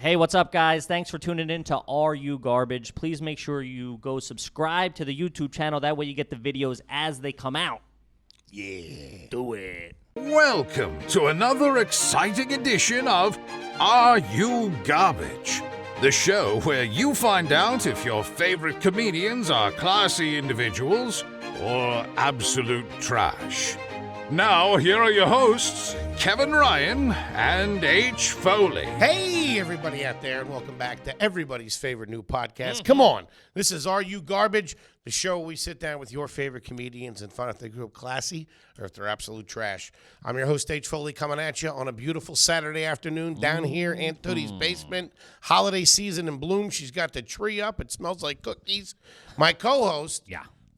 Hey, what's up, guys? Thanks for tuning in to Are You Garbage? Please make sure you go subscribe to the YouTube channel. That way you get the videos as they come out. Yeah. Do it. Welcome to another exciting edition of Are You Garbage? The show where you find out if your favorite comedians are classy individuals or absolute trash. Now, here are your hosts, Kevin Ryan and H. Foley. Hey, everybody out there, and welcome back to everybody's favorite new podcast. Come on. This is Are You Garbage? The show where we sit down with your favorite comedians and find out if they grew up classy or if they're absolute trash. I'm your host, H. Foley, coming at you on a beautiful Saturday afternoon down here in Aunt Tootie's basement. Holiday season in bloom. She's got the tree up. It smells like cookies. My co-host,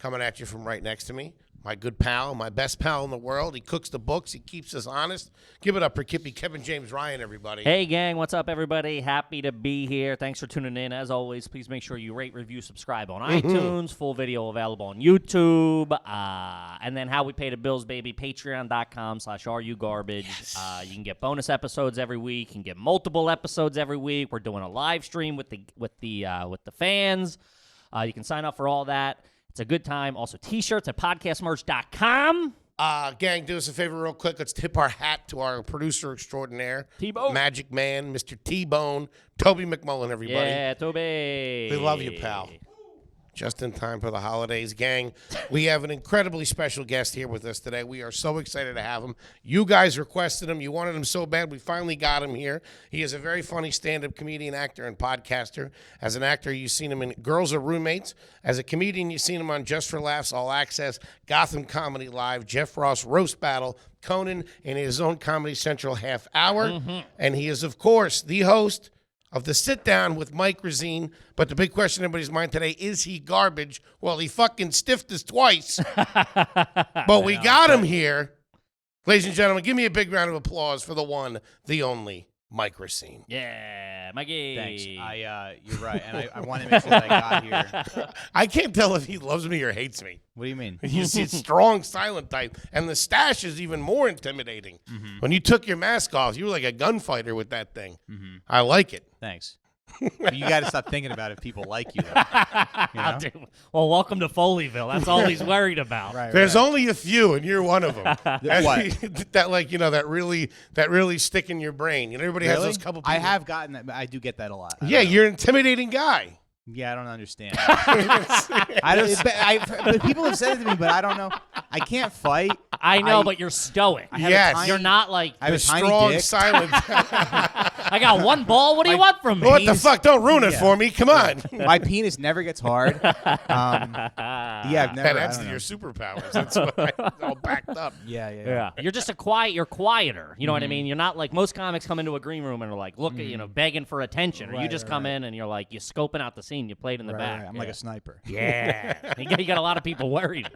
coming at you from right next to me. My good pal, my best pal in the world. He cooks the books. He keeps us honest. Give it up for Kippy, Kevin James Ryan, everybody. Hey, gang. What's up, everybody? Happy to be here. Thanks for tuning in. As always, please make sure you rate, review, subscribe on iTunes. Full video available on YouTube. And then how we pay the bills, baby, patreon.com/areyougarbage. Yes. You can get bonus episodes every week. You can get multiple episodes every week. We're doing a live stream with the fans. You can sign up for all that. It's a good time. Also, T-shirts at podcastmerch.com. Gang, do us a favor real quick. Let's tip our hat to our producer extraordinaire, T-Bone. Magic Man, Mr. T-Bone, Toby McMullen, everybody. Yeah, Toby. We love you, pal. Just in time for the holidays, gang. We have an incredibly special guest here with us today. We are so excited to have him. You guys requested him. You wanted him so bad. We finally got him here. He is a very funny stand-up comedian, actor, and podcaster. As an actor, you've seen him in Girls Are Roommates. As a comedian, you've seen him on Just for Laughs, All Access, Gotham Comedy Live, Jeff Ross Roast Battle, Conan, and his own Comedy Central half hour. And he is, of course, the host of the Sitdown with Mike Recine. But the big question in everybody's mind today, is he garbage? Well, he fucking stiffed us twice. But we got him here. Ladies and gentlemen, give me a big round of applause for the one, the only, Mike Recine. Yeah, Mikey. Thanks. You're right, and I want to make sure that I got here. I can't tell if he loves me or hates me. What do you mean? He's a strong, silent type. And the stash is even more intimidating. When you took your mask off, you were like a gunfighter with that thing. I like it. Thanks. But you got to stop thinking about if people like you. Though. You know? Dude, well, welcome to Foleyville. That's all he's worried about. Right, There's only a few, and you're one of them. What? That, like, you know, that really stick in your brain. You know, everybody has those couple people. I have gotten that. I do get that a lot. Yeah, you're an intimidating guy. Yeah, I don't understand. But people have said it to me, but I don't know. I can't fight. I know, but you're stoic. Yes. You're not like, I have The a tiny strong, dick. silent. I got one ball. What do you want from me? What the fuck? Don't ruin it for me. Come on. My penis never gets hard. Yeah, I've never. That's your superpowers. That's why it's all backed up. Yeah. You're just you're quieter. You know what I mean? You're not like most comics come into a green room and are like, look, begging for attention. Or you Right, just right, come in and you're like, you're scoping out the scene. You played in the back. Right. I'm like a sniper. Yeah. You got a lot of people worried.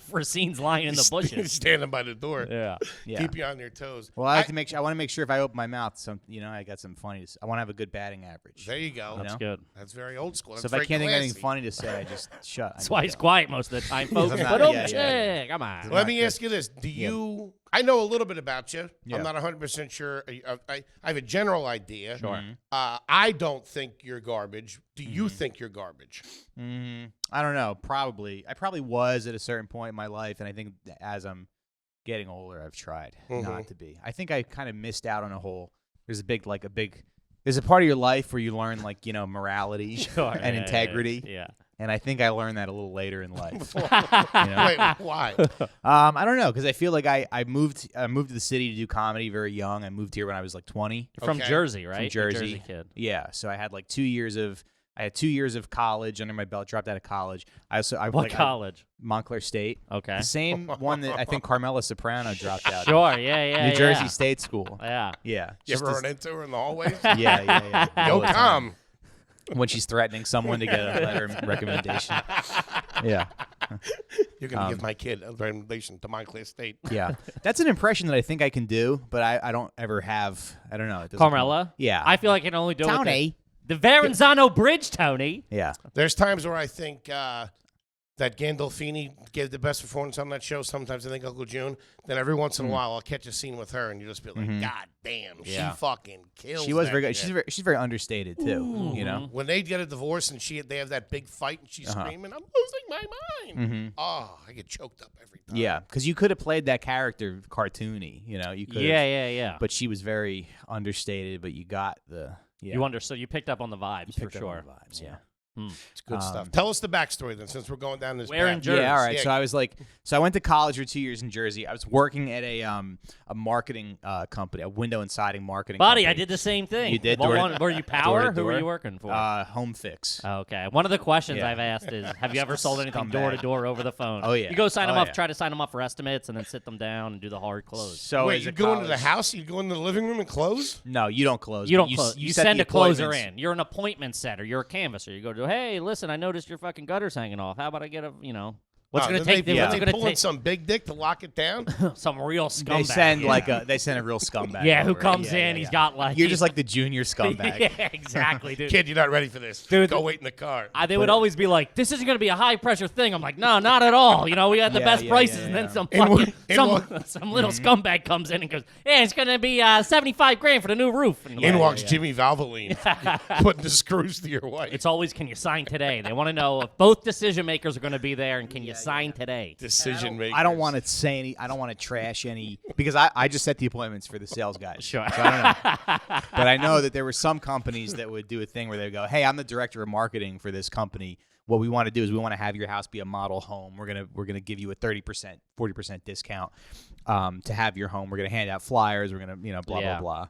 For scenes lying in the bushes. Standing by the door. Yeah. Keep you on your toes. Well, I like to make sure. I want to make sure if I open my mouth, I got some funny. I want to have a good batting average. There you go. That's good. That's very old school. That's So if I very can't think of anything classy. funny to say, I just shut. That's why he's quiet most of the time, folks. I'm not- But yeah. come on. Let me ask you this. Do you... I know a little bit about you. Yeah. I'm not 100% sure. I have a general idea. Sure. I don't think you're garbage. Do you think you're garbage? I don't know. Probably. I probably was at a certain point in my life, and I think as I'm getting older, I've tried not to be. I think I kind of missed out on a whole. There's a part of your life where you learn morality and integrity. Yeah. And I think I learned that a little later in life. Wait, why? I don't know, because I feel like I moved to the city to do comedy very young. I moved here when I was like 20. You're from Okay. Jersey, right? From You're a Jersey. Jersey kid. Yeah, so I had like 2 years of college under my belt. Dropped out of college. What college? Montclair State. Okay. The same one that I think Carmela Soprano dropped out. Sure. Yeah. New Jersey State School. Yeah. Yeah. You ever run into her in the hallways? Yeah. Yo, All the time. Tom. When she's threatening someone to get a letter of recommendation. Yeah. You're going to give my kid a recommendation to Montclair State. Yeah. That's an impression that I think I can do, but I don't ever have. I don't know. It doesn't Carmela? Yeah. I feel like I can only do it with Tony. the Verrazano Bridge, Tony. Yeah. There's times where I think that Gandolfini gave the best performance on that show. Sometimes I think Uncle June. Then every once in a while, I'll catch a scene with her, and you just be like, God damn, she fucking kills. She was that very good. shit. She's very understated too. You know, When they get a divorce and they have that big fight, and she's screaming, "I'm losing my mind!" Oh, I get choked up every time. yeah, because you could have played that character cartoony. You know, you could. Yeah. But she was very understated. But you got the. Yeah. You understood. You picked up on the vibes for Picked up sure. on the vibes, yeah. It's good stuff. Tell us the backstory then, since we're going down this Where in path. Jersey? Yeah, all right. Yeah. So I was I went to college for 2 years in Jersey. I was working at a marketing company, a window and siding marketing Buddy, company. I did the same thing. You did? What Door- one, were you Power? door to Who were door? you working for? Home Fix. Okay. One of the questions Yeah. I've asked is, have you ever sold anything Scumbag. door to door over the phone? Oh, yeah. You go sign them Oh, up, yeah. try to sign them up for estimates, and then sit them down and do the hard close. So Wait, as you a go into the college- house? You go into the living room and close? No, you don't close. You but don't close. You set send the a closer appointments. in. You're an appointment setter. You're a canvasser. You go to, hey, listen, I noticed your fucking gutter's hanging off. How about I get a, what's Oh, going to then take? they, What's they it going to pulling take? some big dick to lock it down? Some real scumbag. They send a real scumbag. Yeah, who over. comes Yeah, in? yeah, He's yeah. got like You're just like the junior scumbag. yeah, exactly, dude. Kid, you're not ready for this. Dude, Go wait in the car. They would always be like, "This isn't going to be a high pressure thing." I'm like, "No, not at all." We had the Yeah, best yeah, prices, yeah, and then yeah. some In fucking what- some little scumbag comes in and goes, "Yeah, it's going to be $75,000 for the new roof." And I'm In like, walks Jimmy Valvoline, putting the screws to your wife. it's always, "Can you sign today?" They want to know if both decision makers are going to be there, and can you sign today? decision maker. I don't want to say any. I don't want to trash any because I just set the appointments for the sales guys. Sure. So I don't know. But I know that there were some companies that would do a thing where they go, "Hey, I'm the director of marketing for this company. What we want to do is we want to have your house be a model home. We're gonna give you a 30%, 40% discount to have your home. We're gonna hand out flyers. We're gonna blah Yeah. blah blah."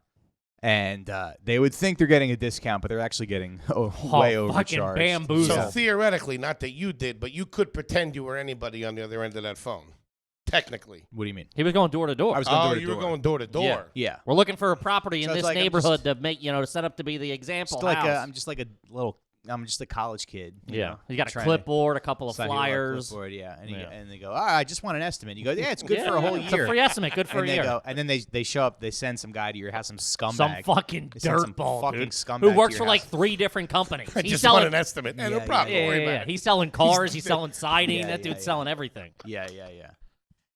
And they would think they're getting a discount, but they're actually getting way fucking overcharged. bamboozled. So theoretically, not that you did, but you could pretend you were anybody on the other end of that phone. Technically. What do you mean? He was going door to door. I was going door to you door. were going door to door. Yeah. We're looking for a property in So it's this like I'm neighborhood just- to make, to set up to be the example Just like house. I'm just a college kid. You got a trying to clipboard, a couple of sign you up, flyers. clipboard, yeah. And, Yeah. and they go, all right, I just want an estimate. You go, yeah, it's good for a whole It's year. a free estimate, good for and a they year. go, and then they show up. They send some guy to your house, some scumbag, Some fucking They send some dirtball, fucking dude, scumbag who to works your for like house. 3 different companies. I He's just selling want an estimate. No Yeah, problem. Yeah, Don't worry yeah, yeah. about it. He's selling cars. He's selling siding. Yeah, That dude's yeah, selling everything. Yeah.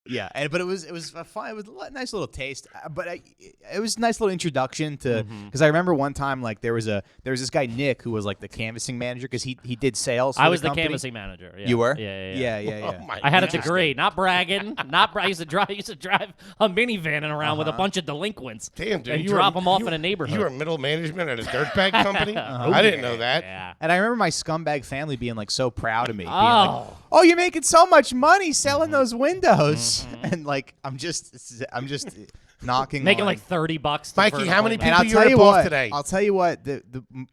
Yeah, but it was a fun. It was a nice little taste, but it was a nice little introduction to because I remember one time like there was this guy Nick who was like the canvassing manager because he did sales. For I was the company. canvassing manager. Yeah. You were? Yeah. Oh my I had a God. degree, not bragging. I used to drive a minivan around with a bunch of delinquents. Damn, dude. And you drop were- them off you- in a neighborhood. You were middle management at a dirtbag company? I didn't know that. Yeah. And I remember my scumbag family being like so proud of me, being like, Oh. "Oh, you're making so much money selling those windows," and like I'm just knocking, Making on- like $30. Mikey, for an how many appointment. And I'll you tell rip you off what. today? I'll tell you what.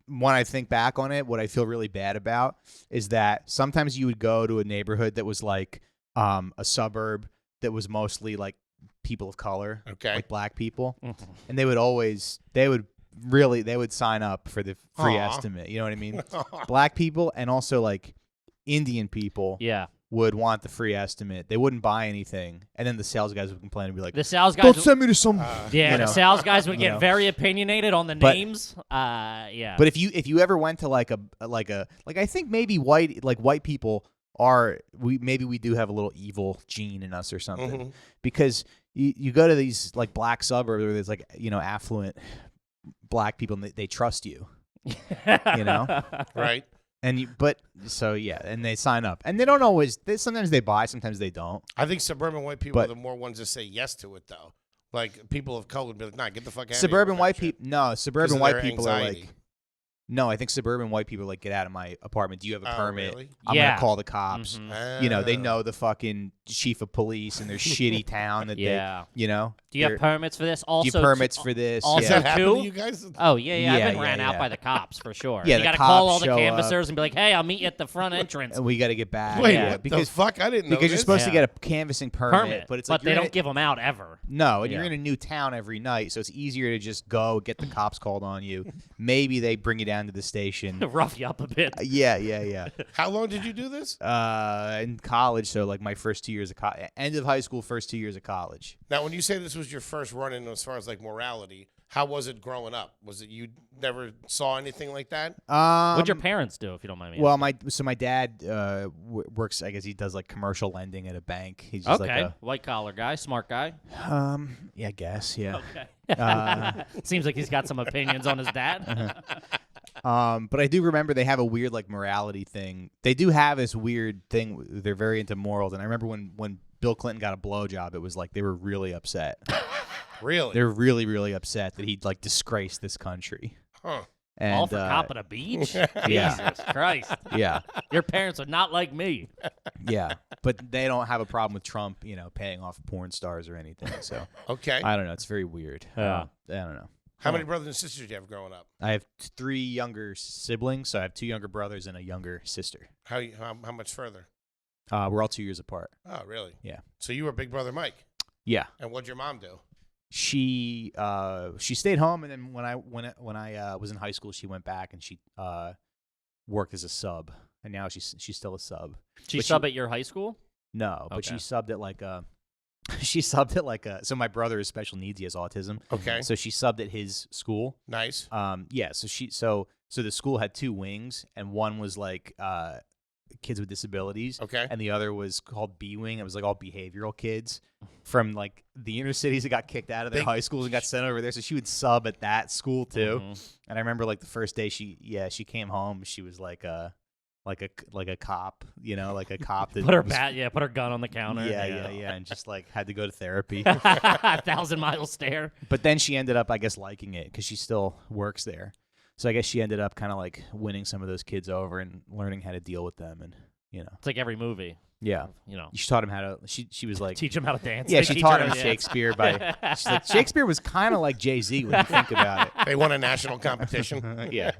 When I think back on it, what I feel really bad about is that sometimes you would go to a neighborhood that was like a suburb that was mostly like people of color, Okay. like black people, and they would sign up for the free Aw. estimate. You know what I mean? Black people and also like Indian people Yeah. would want the free estimate. They wouldn't buy anything, and then the sales guys would complain and be like, The sales "Don't guys. send me to some." Yeah, you the know. sales guys would You get know. very opinionated on the But- names. Yeah. But if you ever went to like I think maybe white people maybe we do have a little evil gene in us or something because you go to these like black suburbs where there's like affluent black people and they trust you, Right? and and they sign up and they don't always. Sometimes they buy, sometimes they don't. I think suburban white people But- are the more ones that say yes to it, though. Like, people of color would be like, nah, get the fuck out Suburban of here. white people, no, suburban of white their people are anxiety. like. No, I think suburban white people are like, get out of my apartment. Do you have a Oh, permit? really? I'm Yeah. gonna call the cops. They Oh. know the fucking chief of police in their shitty town that Yeah. they, Do you have they're- permits for this? do Also, you permits for this? also- Does yeah. that happen Two? to you guys? Oh yeah. I've Yeah, been ran yeah, out yeah. by the cops for sure. Yeah, you the got to call cops all the show up. canvassers and be like, "Hey, I'll meet you at the front entrance." And we got to get back. Wait, yeah, what because the fuck? I didn't know because you're this. supposed to Yeah. get a canvassing permit, but it's like they you're don't in give them out ever. no, and you're Yeah. in a new town every night, so it's easier to just go get the cops called on you. Maybe they bring you down to the station. Rough you up a bit. Yeah. How long did you do this? In college, so like my first 2 years of end of high school, first 2 years of college. Now, when you say this was your first run-in as far as, like, morality, How was it growing up? Was it you never saw anything like that? What'd your parents do, if you don't mind me Well, asking? my dad works. I guess he does like commercial lending at a bank. He's just Okay. like White collar guy, smart guy. yeah, I guess, yeah. Okay. Seems like he's got some opinions on his dad. But I do remember they have a weird like morality thing. They do have this weird thing. They're very into morals, and I remember when Bill Clinton got a blowjob, it was like they were really upset. Really? They're really, really upset that he'd like disgraced this country. Huh. And, All for copping a beach? Yeah. Jesus Christ. Yeah, Your parents are not like me. yeah. But they don't have a problem with Trump, paying off porn stars or anything. So Okay. I don't know. It's very weird. Yeah. I don't know. How many brothers and sisters did you have growing up? I have 3 younger siblings, so I have 2 younger brothers and a younger sister. How much further? We're all 2 years apart. Oh, really? Yeah. So you were Big Brother Mike. Yeah. And what'd your mom do? She stayed home, and then when I was in high school, she went back and she worked as a sub, and now she's still a sub. She But sub at your high school? No, but Okay. she subbed at like a. So my brother has special needs. He has autism. Okay. So she subbed at his school. Nice. Yeah. So the school had 2 wings, and one was like kids with disabilities. Okay. And the other was called B Wing. It was like all behavioral kids from like the inner cities that got kicked out of their high schools and got sent over there. So she would sub at that school too. And I remember like the first day she came home. She was like a cop, like a cop that Put her gun on the counter. yeah, and just like had to go to therapy. 1,000-mile stare. But then she ended up, I guess, liking it because she still works there. So I guess she ended up kind of like winning some of those kids over and learning how to deal with them, and It's like every movie. yeah. She taught him how to. She was like Teach them how to dance. yeah. They She teach taught her him how to dance. Shakespeare by. She's like, Shakespeare was kind of like Jay-Z when you think about it. They won a national competition. Yeah.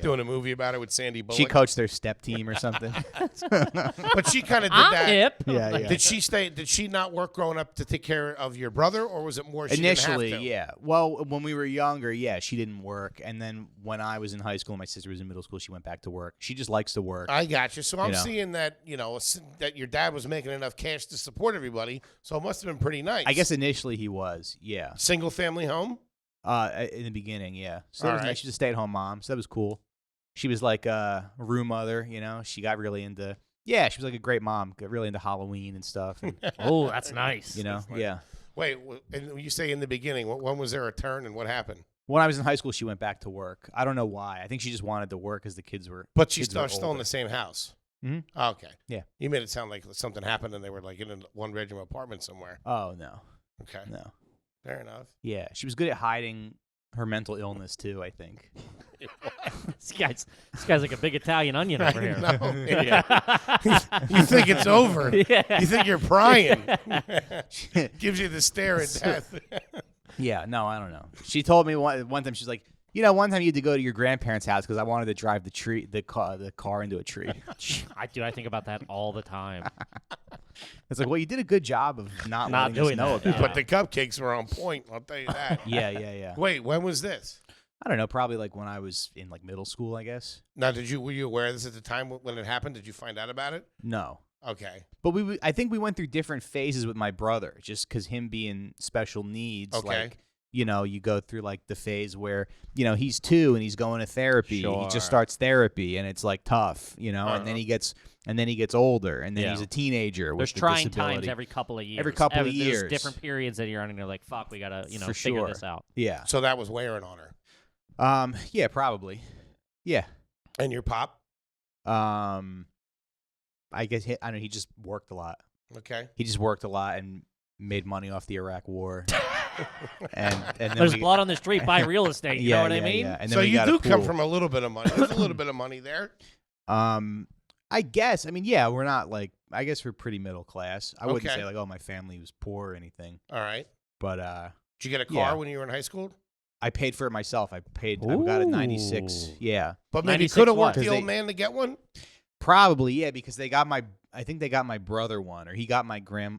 Doing a movie about it with Sandy Bullock. She coached their step team or something. But she kind of did I'm that. hip. Yeah. Did she stay? Did she not work growing up to take care of your brother, or was it more she Initially, didn't have to? yeah. Well, when we were younger, yeah, she didn't work, and then when I was in high school, and my sister was in middle school, she went back to work. She just likes to work. I got you. So I'm know. seeing that that your dad was making enough cash to support everybody. So it must have been pretty nice. I guess initially he was, yeah. Single family home. In the beginning, yeah. So that was All right. nice. She was a stay-at-home mom, so that was cool. She was like a room mother, She got really into. Yeah, she was like a great mom. Got really into Halloween and stuff. And, Oh, that's nice. yeah. Wait, and when you say in the beginning, when was there a turn and what happened? When I was in high school, she went back to work. I don't know why. I think she just wanted to work as the kids were. But she's kids were still in older. the same house. Mhm. Oh, okay. Yeah. You made it sound like something happened and they were like in a 1-bedroom apartment somewhere. Oh no, Okay. no. Fair enough. Yeah, she was good at hiding her mental illness too. I think. This guy's like a big Italian onion over here. No. You think it's over. Yeah. You think you're prying. Gives you the stare at death. Yeah, no, I don't know. She told me one time she's like, one time you had to go to your grandparents' house because I wanted to drive the car into a tree. I think about that all the time. It's like, well, you did a good job of not letting us doing know that. about But it. the cupcakes were on point. I'll tell you that. Yeah. Wait, when was this? I don't know, probably like when I was in like middle school, I guess. Now, were you aware of this at the time when it happened? Did you find out about it? No. Okay. But I think we went through different phases with my brother, just because him being special needs. Okay. Like, you go through like the phase where, he's 2 and he's going to therapy. He Sure. just starts therapy and it's like tough, and then he gets older and then he's a teenager. There's with the trying disability. times every couple of years. Every couple of There's years. different periods that you're on and you're like, fuck, we gotta, For figure sure. this out. Yeah. So that was wearing on her. Yeah, probably. Yeah. And your pop? I guess he just worked a lot. Okay. He just worked a lot and made money off the Iraq War. and then There's we- blood on the street, buy real estate. You know what I mean? Yeah. And then So we you got a do come pool. from a little bit of money. There's a little bit of money there. I guess. I mean, yeah, we're not like. I guess we're pretty middle class. I wouldn't Okay. say like, oh, my family was poor or anything. All right. But Did you get a car Yeah. when you were in high school? I paid for it myself. I got a 96. Ooh. Yeah, But maybe 96 could have what? worked the 'Cause old they- man to get one? probably yeah, because they got my. I think they got my brother one, or he got my great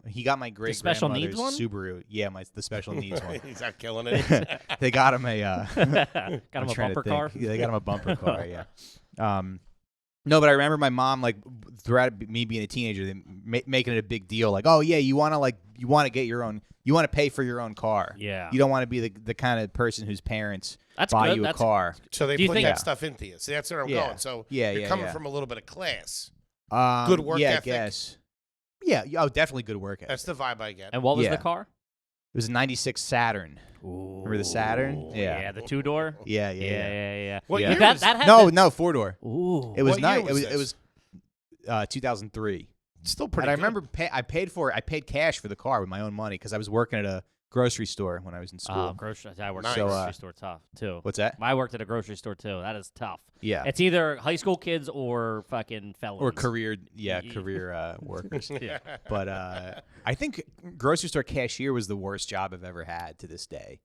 special grandmother's needs one? Subaru. Yeah, the special needs one. He's not killing it. They got him a. Got him I'm a trying to bumper think. car. Yeah, they got him a bumper car. Yeah. No, but I remember my mom like throughout me being a teenager, making it a big deal. Like, oh yeah, you want to get your own, you want to pay for your own car. Yeah. You don't want to be the kind of person whose parents That's buy good. you a That's- car. So they Do you put think- that stuff into you. See, that's where I'm Yeah. going. So Yeah, you're yeah, coming yeah. from a little bit of class. Good Good work ethic. I guess. Yeah. Oh, definitely good work ethic. That's the vibe I get. And what was Yeah. the car? It was a '96 Saturn. Remember the Saturn? Yeah, the 2-door. Yeah. Yeah. What Yeah. year That was that had No, the- no, 4-door. Ooh. It was What year nice. was It was 2003. Still pretty And I good. remember I paid cash for the car with my own money because I was working at a grocery store when I was in school. grocery. I worked Nice. at a So, grocery store. Tough too. What's that? I worked at a grocery store too. That is tough. Yeah. It's either high school kids or fucking felons. Or career Yeah. workers. Yeah. But I think grocery store cashier was the worst job I've ever had to this day.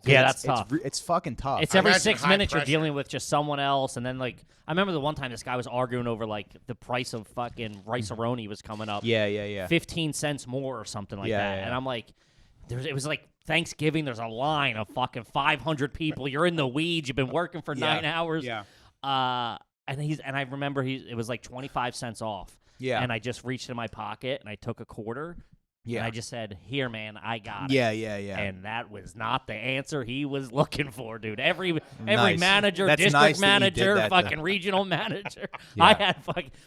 Yeah, It's- that's tough. It's fucking tough. It's I every imagine 6 high minutes you're pressure. dealing with just someone else, and then like I remember the one time this guy was arguing over like the price of fucking rice-a-roni was coming up. yeah. 15 cents more or something like Yeah, that. yeah. And I'm like, it was like Thanksgiving. There's a line of fucking 500 people. You're in the weeds. You've been working for 9 hours. Yeah. And I remember it was like 25 cents off. Yeah. And I just reached in my pocket and I took a quarter. Yeah. And I just said, "Here, man, I got it." Yeah. And that was not the answer he was looking for, dude. Every Nice. manager, That's district nice that you did manager, that, fucking regional manager. Yeah. I had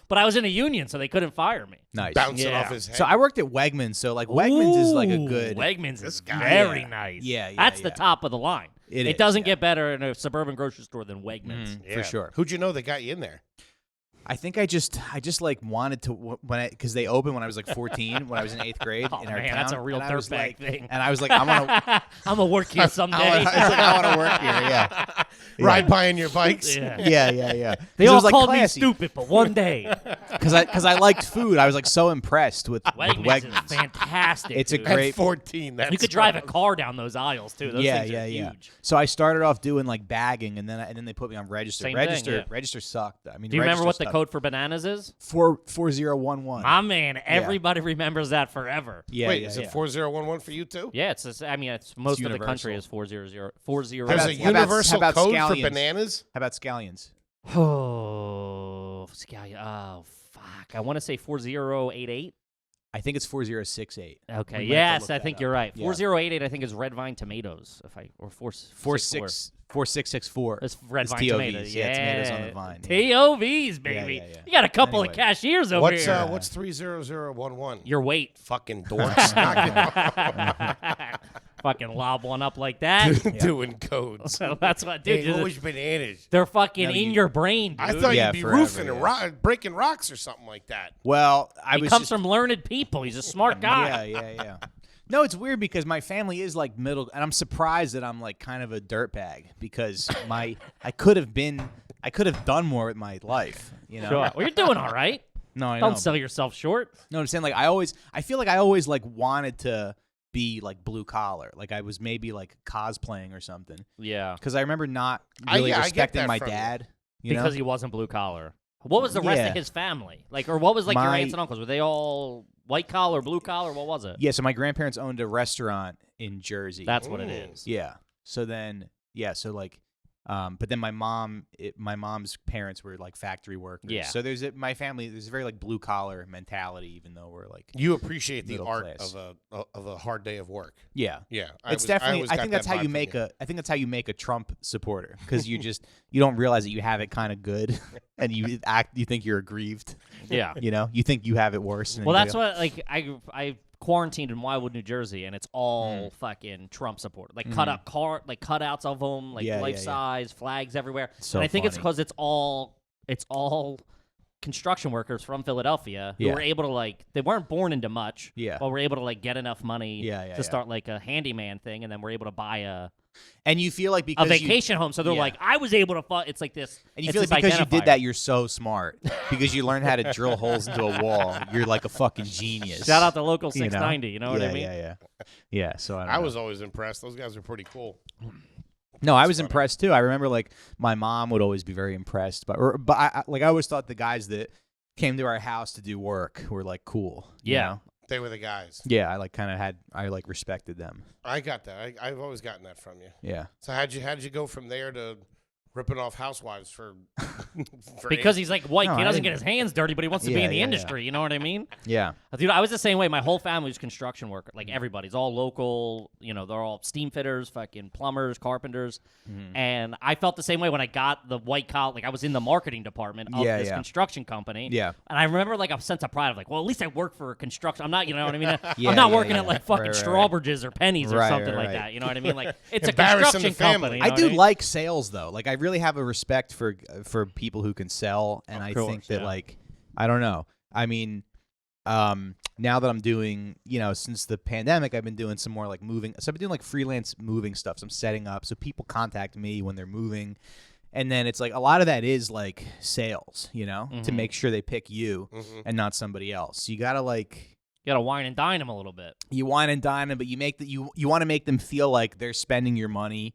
but I was in a union, so they couldn't fire me. Nice. bouncing Yeah. off his head. So I worked at Wegmans, so like Wegmans is like a Ooh, good. Wegmans This is guy. very Yeah. nice. Yeah, That's the yeah. top of the line. It is, doesn't yeah. get better in a suburban grocery store than Wegmans. For sure. Who'd you know that got you in there? I think I just like wanted to because they opened when I was like 14 when I was in 8th grade Oh in our man, town. that's a real and I was dirtbag like, thing. And I was like, I'm gonna I'm gonna work here someday. I want to work here. Yeah. Ride by on your bikes. Yeah. Yeah. They 'Cause it all was, like, called classy. me stupid, but one day Because I liked food. I was like so impressed with Wegmans, Wegmans. is fantastic. It's a dude. great- At 14, that's You could drive a car down those aisles too. Those things are huge. So I started off doing like bagging, and then they put me on register. Same thing, Register sucked. I mean, Do you remember register what the sucked. code for bananas is? 4011. My man, everybody remembers that forever. Yeah. Wait, yeah, is yeah. it 4011 for you too? Yeah, it's most of the country is universal. 400. There's a how about universal code for scallions? bananas? How about scallions? Oh, scallion. Oh, fuck. I want to say 4088. I think it's 4068. Okay. We might have to Yes, look I that think up. you're right. Yeah. 4088, I think, is red vine tomatoes. Or 4664. It's red It's vine TOVs. tomatoes. Yeah, tomatoes on the vine. Yeah. TOVs, baby. Yeah. You got a couple Anyway. of cashiers over here. What's 30011? Your weight. Fucking dorks. Fucking lob one up like that. Doing codes. So that's what, dude. Hey, what was bananas? They're fucking No, in you- your brain, dude. I thought Yeah, you'd be forever, roofing and yeah. breaking rocks or something like that. Well, I he was comes just, from learned people. He's a smart guy. Yeah. No, it's weird because my family is like middle, and I'm surprised that I'm like kind of a dirtbag because I could have done more with my life. You know. Sure. Well, you're doing all right. No, I know. Don't sell yourself short. No, I'm saying like I feel like I always like wanted to be like blue collar, like I was maybe like cosplaying or something. Yeah. Because I remember not really I get respecting that my from you. dad. You Because know? he wasn't blue collar. What was the rest Yeah. of his family? Like, or what was like your My- aunts and uncles? Were they all white collar, blue collar? What was it? Yeah, so my grandparents owned a restaurant in Jersey. That's what it is. Yeah. So then, so like, but then my mom's parents were like factory workers. Yeah. So there's a very like blue collar mentality, even though we're like, You appreciate the Middle art class. of a hard day of work. yeah. Yeah, It's definitely. I think that's how you make I think that's how you make a Trump supporter because you don't realize that you have it kind of good, and you think you're aggrieved. Yeah. You know, you think you have it worse. And Well, then that's you go, what like I quarantined in Wildwood, New Jersey, and it's all fucking Trump supported. Like cutouts of them, like Yeah, life yeah, yeah. size flags everywhere. So and I think it's funny. because it's all construction workers from Philadelphia who Yeah. were able to they weren't born into much, Yeah. but were able to get enough money Yeah. to start like a handyman thing, and then were able to buy a and you feel like because vacation home. So they're yeah. like, I was able to. It's like this. And you it's feel like this because you identifier. did that, you're so smart. Because you learned how to drill holes into a wall. You're like a fucking genius. Shout out to local You know? 690. You know what I Yeah, mean? Yeah, so I don't I know. was always impressed. Those guys are pretty cool. No, I was impressed too. I remember like my mom would always be very impressed, but I always thought the guys that came to our house to do work were like cool. you Yeah. know? They were the guys. Yeah, I like kind of respected them. I got that. I've always gotten that from you. Yeah. So how'd you go from there to ripping off housewives for because he's like white. No, he I doesn't didn't- get his hands dirty, but he wants to be Yeah, in the yeah, industry. You know what I mean? Yeah. Dude, I was the same way. My whole family was construction worker. Like everybody's all local. You know, they're all steam fitters, fucking plumbers, carpenters. And I felt the same way when I got the white collar. Like I was in the marketing department of this construction company. Yeah. And I remember like a sense of pride of like, well, at least I work for a construction. I'm not, you know what I mean? Yeah, I'm not yeah, working yeah. at like fucking Right. Strawbridges or Pennies or Right, something right, like right. that. You know what I mean? Like it's a Embarrassing construction the family. company. You I know do what mean? like sales though. Like I really have a respect for people who can sell, and I course, think that yeah. like I don't know. I mean, now that I'm doing, since the pandemic, I've been doing some more like moving. So I've been doing like freelance moving stuff. So I'm setting up so people contact me when they're moving, and then it's like a lot of that is like sales, to make sure they pick you and not somebody else. You gotta like. You gotta wine and dine them a little bit. You wine and dine them, but you want to make them feel like they're spending your money,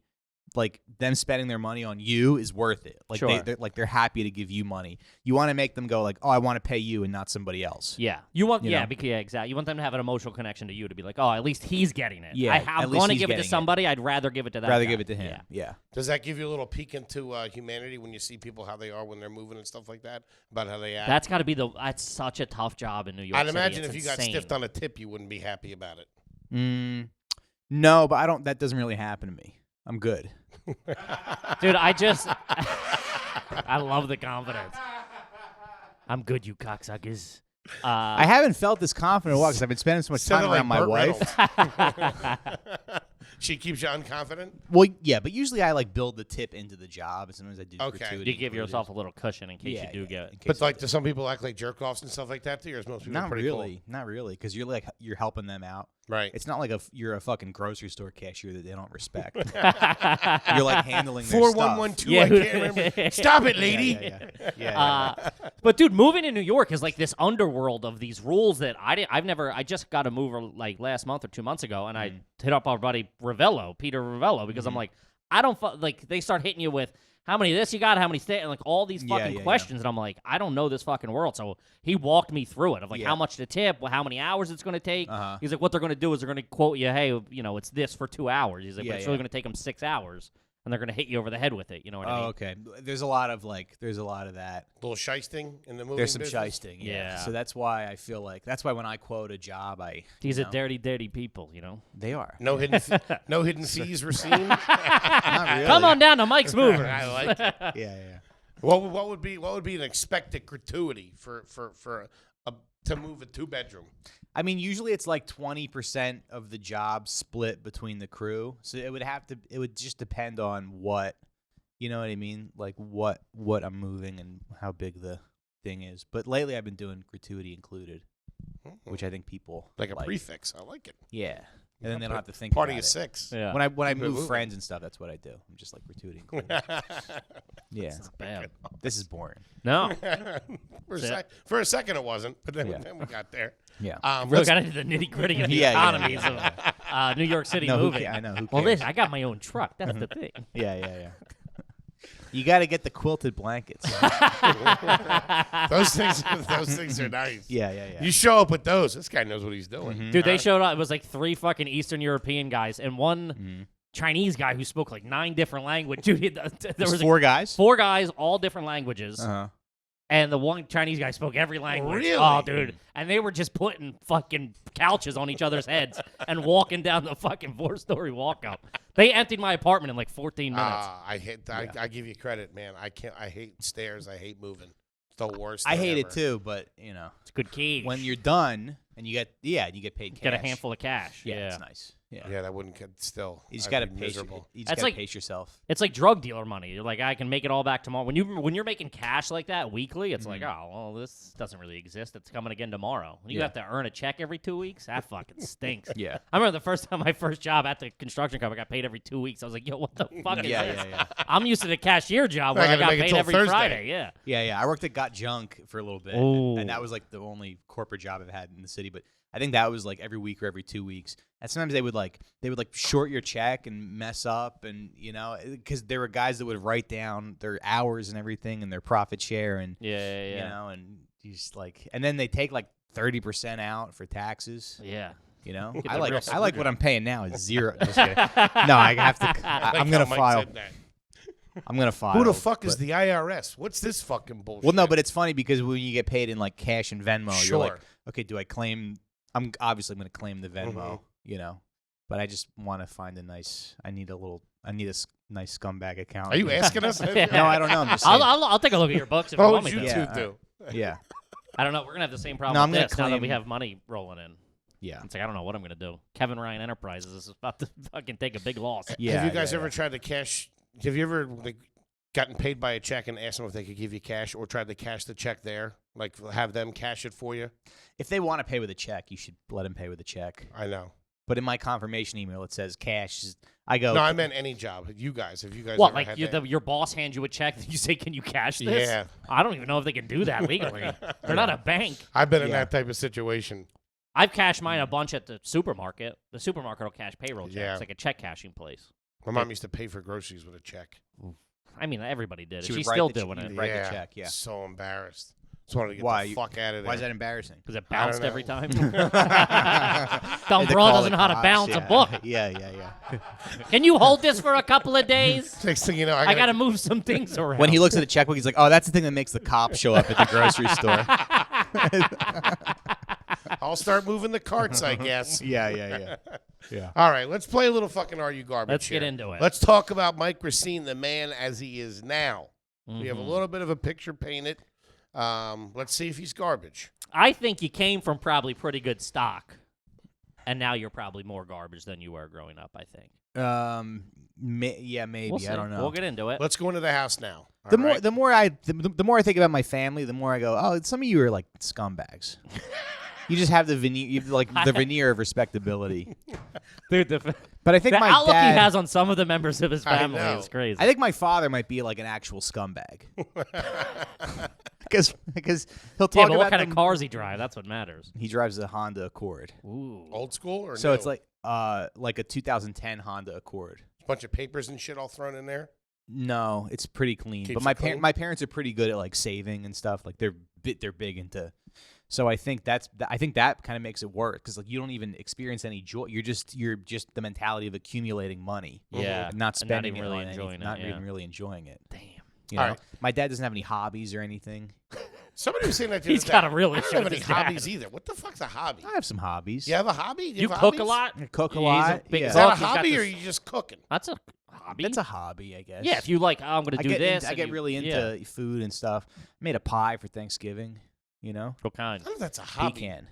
like them spending their money on you is worth it. Like Sure. they're happy to give you money. You want to make them go like, oh, I want to pay you and not somebody else. Yeah, you want know? because, exactly. You want them to have an emotional connection to you to be like, oh, at least he's getting it. Yeah, I'm at least going to he's give it to getting it. somebody. I'd rather give it to that. Rather guy. give it to him. Yeah. Does that give you a little peek into humanity when you see people how they are when they're moving and stuff like that, about how they act? That's got to be that's such a tough job in New York I'd City. imagine It's if you got insane. stiffed on a tip, you wouldn't be happy about it. No, but I don't. That doesn't really happen to me. I'm good. Dude, I love the confidence. I'm good, you cocksuckers. I haven't felt this confident in a while because I've been spending so much time Sounded around my Burt wife. Reynolds. She keeps you unconfident? Well, yeah, but usually I like build the tip into the job, and sometimes I do. Okay. gratuity You give included. yourself a little cushion in case you do get. in case But like, do some people act like jerk-offs and stuff like that too, or is most people Not pretty really, not really, because you're helping them out. cool? Right. It's not like you're a fucking grocery store cashier that they don't respect. You're like handling their 4112, Yeah. I can't remember. Stop it, lady. Yeah. But dude, moving to New York is like this underworld of these rules that I just got a mover like last month or 2 months ago, and I hit up our buddy Peter Ravello, because I'm like, I don't like they start hitting you with how many of this you got, how many stay, and like all these fucking questions, and I'm like, I don't know this fucking world. So he walked me through it of like how much to tip, how many hours it's going to take. He's like, what they're going to do is they're going to quote you, hey, it's this for 2 hours. He's like, but it's really going to take them 6 hours. And they're going to hit you over the head with it. You know what I mean? Oh, okay. There's a lot of that. Little shysting in the movie. There's some shysting. Yeah. So that's why I feel like when I quote a job, These are dirty, dirty people, They are. No hidden fees, Recine. Not really. Come on down to Mike's Movers. I like it. Yeah. What would be an expected gratuity for to move a 2-bedroom? I mean, usually it's like 20% of the job split between the crew. So it would just depend on what, you know what I mean? Like what I'm moving and how big the thing is. But lately I've been doing gratuity included, which I think people Like a prefix. I like it. Yeah. And then they don't have to think Party about of it. 6. Yeah. When I Keep it move moving. friends and stuff, that's what I do. I'm just like gratuity included. Yeah. Bam. This is boring. No. For a second it wasn't, but then we got there. Yeah. Really got into the nitty gritty of the economies of New York City No, moving. I know. Who cares? Well, listen, I got my own truck. That's the thing. Yeah. You got to get the quilted blankets. Those things are nice. Yeah. You show up with those. This guy knows what he's doing. Dude, they showed up. It was like 3 fucking Eastern European guys and one Mm-hmm. Chinese guy who spoke like 9 different languages. Dude, there was 4 guys. 4 guys, all different languages. Uh-huh. And the one Chinese guy spoke every language. Really? Oh, dude. And they were just putting fucking couches on each other's heads and walking down the fucking 4-story walk-up. They emptied my apartment in like 14 minutes. I give you credit, man. I hate stairs. I hate moving. It's the worst. I thing hate ever. it too, but It's a good key. when you're done and you get paid cash. Get a handful of cash. Yeah, it's nice. Yeah. Yeah, that wouldn't get still. You just I'd got to be pace. miserable. You just That's got to like- pace yourself. It's like drug dealer money. You're like, I can make it all back tomorrow. When you're making cash like that weekly, it's like, oh, well, this doesn't really exist. It's coming again tomorrow. When you have to earn a check every 2 weeks, that fucking stinks. Yeah. I remember the first time my first job at the construction company, I got paid every 2 weeks. I was like, yo, what the fuck is this? Yeah. I'm used to the cashier job where I I gotta got make it paid till every Thursday. Friday. Yeah. Yeah. I worked at Got Junk for a little bit, Ooh. and that was like the only corporate job I've had in the city. But I think that was like every week or every 2 weeks. And sometimes they would short your check and mess up, and because there were guys that would write down their hours and everything and their profit share, and Yeah. and you just like, and then they take like 30% out for taxes. Yeah. I the like real what I'm paying now is 0. Just kidding. No, I have to. I'm gonna Mike file. said that. I'm gonna file. Who the fuck is but- the IRS? What's this fucking bullshit? Well, no, but it's funny because when you get paid in like cash and Venmo, you're like, Sure. okay, do I claim? I'm obviously going to claim the Venmo, you know, but I just want to find a nice. I need a nice scumbag account. Are you asking us? No, I don't know. I'm just saying. I'll take a look at your books if you What want would me you to. two Yeah. do? Yeah, I don't know. We're gonna have the same problem No, I'm with gonna this now that we claim- have money rolling in. yeah, It's like I don't know what I'm gonna do. Kevin Ryan Enterprises is about to fucking take a big loss. yeah. Have you guys yeah, ever yeah. tried to cash? Have you ever gotten paid by a check and asked them if they could give you cash, or tried to cash the check there, like have them cash it for you? If they want to pay with a check, you should let them pay with a check. I know. But in my confirmation email, it says cash. I go. No, I meant any job. You guys, have you guys What, ever like had you, that? your boss hands you a check and you say, "Can you cash this?" Yeah. I don't even know if they can do that legally. They're not a bank. I've been in Yeah. that type of situation. I've cashed mine a bunch at the supermarket. The supermarket will cash payroll checks, Yeah. like a check cashing place. My mom used to pay for groceries with a check. I mean, everybody did it. She would She's write still the doing che- it Write the check, yeah. So embarrassed. Just wanted to get Why? the fuck out of there. Why is that embarrassing? because it I don't bounced know. every time. They Dumb bro call doesn't the know how to cops, balance yeah. a book. Yeah. Can you hold this for a couple of days? Next thing you know, I got to move some things around. When he looks at the checkbook, he's like, "Oh, that's the thing that makes the cops show up at the grocery store." I'll start moving the carts, I guess. Yeah. All right, let's play a little fucking Are You Garbage Let's get here. into it. Let's talk about Mike Recine, the man as he is now. We have a Mhm. little bit of a picture painted. Let's see if he's garbage. I think you came from probably pretty good stock, and now you're probably more garbage than you were growing up. I think. Maybe. We'll see. I don't know. We'll get into it. Let's go into the house now. the all more right? the more I think about my family, the more I go, "Oh, some of you are like scumbags." You just have the veneer, the veneer of respectability. Dude, the But I think the my outlook dad, he has on some of the members of his I family know. is crazy. I think my father might be like an actual scumbag. Because he'll talk yeah, but about what kind them- of cars he drive? That's what matters. He drives a Honda Accord. Ooh. Old school or So new? it's like a 2010 Honda Accord. bunch of papers and shit all thrown in there. No, it's pretty clean. Keeps But it clean? my parents are pretty good at like saving and stuff. Like they're big into. So I think that kind of makes it work because like you don't even experience any joy. You're just the mentality of accumulating money. Yeah. And not And not spending even it really on anything, enjoying it, not yeah. even really enjoying it. Damn. You know, All right. my dad doesn't have any hobbies or anything. Somebody was saying that the He's other got day. a real I issue don't have with any his dad. hobbies either. What the fuck's a hobby? I have some hobbies. You have a hobby? You have cook hobbies? a lot? I cook a Yeah, he's a lot. big yeah. Is that a He's got hobby or are this- you just cooking? That's a hobby. That's a hobby, I guess. Yeah, if you like, I'm going to do this. I and get you- really into yeah. food and stuff. Made a pie for Thanksgiving. You know, What kind? I don't know if that's a hobby. pecan.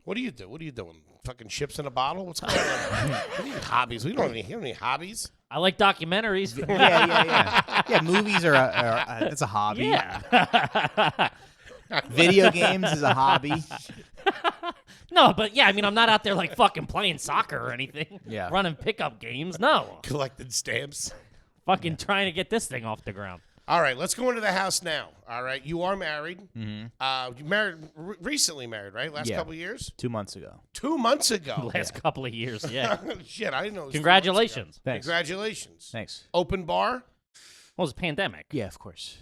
What do you do? What are you doing? Fucking chips in a bottle? What's going on? What are your hobbies? We don't have any hobbies. I like documentaries. Yeah. Yeah, movies are that's a hobby. Yeah. Video games is a hobby. No, but yeah, I mean, I'm not out there like fucking playing soccer or anything. Yeah. Running pickup games. No. Collected stamps. Fucking trying to get this thing off the ground. All right, let's go into the house now. All right, you are married. Mm-hmm. You married recently married, right? Last Yeah. couple of years. 2 months ago. 2 months ago. Last couple of years, yeah. Shit, I didn't know. It was 2 months ago. Congratulations. Thanks. Congratulations. Thanks. Open bar. Well, it was a pandemic. Yeah, of course.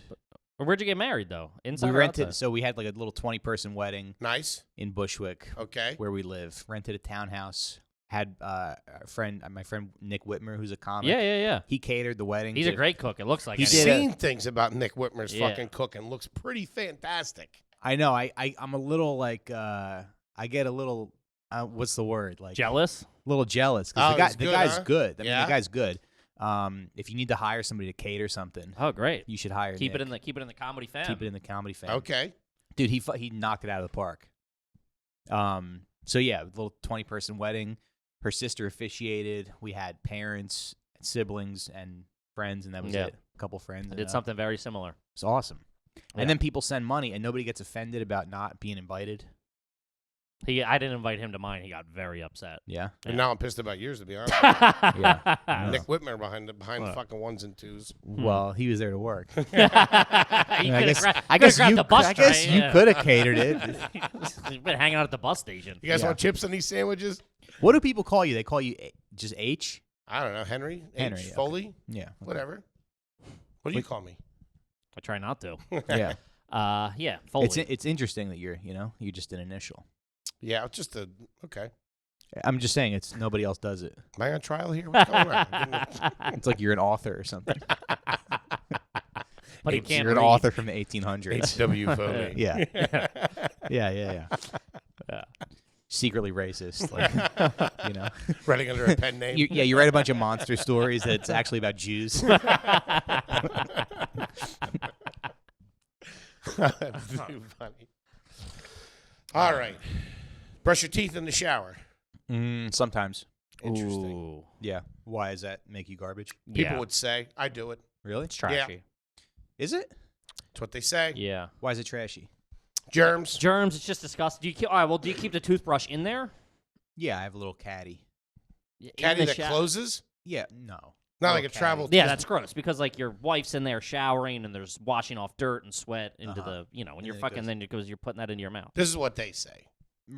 Where'd you get married, though? Inside We or rented, outside? so we had like a little 20-person wedding Nice. in Bushwick, Okay. where we live. Rented a townhouse. Had my friend Nick Whitmer, who's a comic. Yeah. He catered the wedding. He's a Did- great cook. It looks like He's did anyway. seen things about Nick Whitmer's Yeah. fucking cooking. Looks pretty fantastic. I know. I'm a little like I get a little what's the word like Jealous? a little jealous Oh, because he's the good, guy's huh? good. I mean, Yeah? the guy's good. If you need to hire somebody to cater something, Oh, great. you should hire. Keep it Nick. in the comedy fam. Keep it in the comedy fam. Okay. Dude, he knocked it out of the park. So yeah, a little 20-person wedding. Her sister officiated. We had parents, siblings, and friends, and that was Yeah. it. A couple friends. I and, did something very similar. It's awesome. Yeah. And then people send money, and nobody gets offended about not being invited. I didn't invite him to mine. He got very upset. Yeah. And now I'm pissed about yours, to be honest. Yeah. Nick Whitmer behind the What? fucking ones and twos. Well, he was there to work. I guess grabbed you, the bus I guess train, you yeah. could have catered it. He's been hanging out at the bus station. You guys Yeah. want chips on these sandwiches? What do people call you? They call you just H? I don't know. Henry? Henry, H. okay. Foley? Yeah. Whatever. What do you call me? I try not to. Yeah. Yeah, Foley. It's interesting that you're just an initial. Yeah, it's just a. Okay. I'm just saying it's nobody else does it. Am I on trial here? What's going on? It's like you're an author or something. but he can't You're an read. author from the 1800s. H.W. Foley. Yeah. Yeah. Secretly racist, like, you know. Writing under a pen name. You write a bunch of monster stories that's actually about Jews. That's too funny. All right. Brush your teeth in the shower. Sometimes. Interesting. Ooh. Yeah. Why does that make you garbage? People Yeah. would say, I do it. Really? It's trashy. Is it? That's what they say. Yeah. Why is it trashy? Germs. Germs, it's just disgusting. Do you keep, all right, well, do you keep the toothbrush in there? Yeah, I have a little caddy. In Caddy the that sho- closes? Yeah, no. Not Little like a caddy. travel. Yeah, that's gross because like your wife's in there showering and there's washing off dirt and sweat into the, when And you're then it fucking, goes- then it goes, you're putting that into your mouth. This is what they say.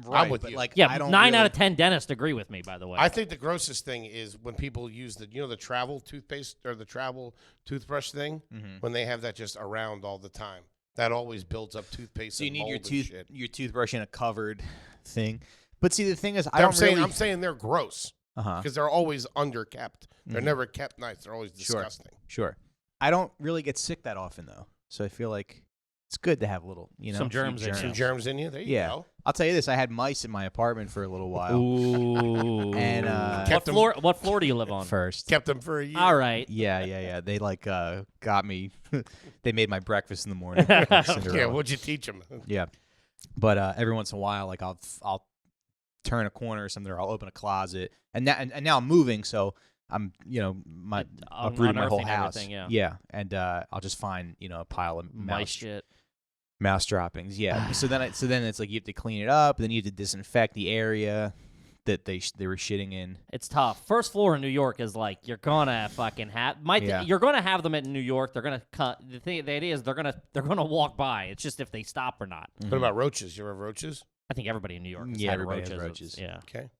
Right, with but you. like, Yeah, I don't 9 really, out of 10 dentists agree with me, by the way. I think the grossest thing is when people use the travel toothpaste or the travel toothbrush thing, when they have that just around all the time. That always builds up toothpaste. So you and need mold your and shit. your toothbrush in a covered thing. But see, the thing is, I'm saying they're gross Uh-huh. because they're always underkept. They're never kept nice. They're always disgusting. Sure. I don't really get sick that often though, so I feel like it's good to have a little, Some germs in Some germs in you. There you Yeah. go. I'll tell you this: I had mice in my apartment for a little while. Ooh. And what floor do you live on? first. Kept them for a year. All right. Yeah. They like got me. They made my breakfast in the morning. like Cinderella. Yeah, what'd you teach them? Yeah. But every once in a while, like I'll turn a corner or something, or I'll open a closet, and now I'm moving, so I'm uprooting my whole unearthing house. everything, yeah. And I'll just find a pile of Mice shit. mouse droppings. Yeah. so then it's like you have to clean it up, then you have to disinfect the area that they were shitting in. It's tough. First floor in New York is like you're gonna fucking have. You're gonna have them in New York. They're gonna cut. The idea is they're gonna walk by. It's just if they stop or not. What about roaches? You ever have roaches? I think everybody in New York. Has Yeah, had everybody has roaches. roaches. Yeah. Okay.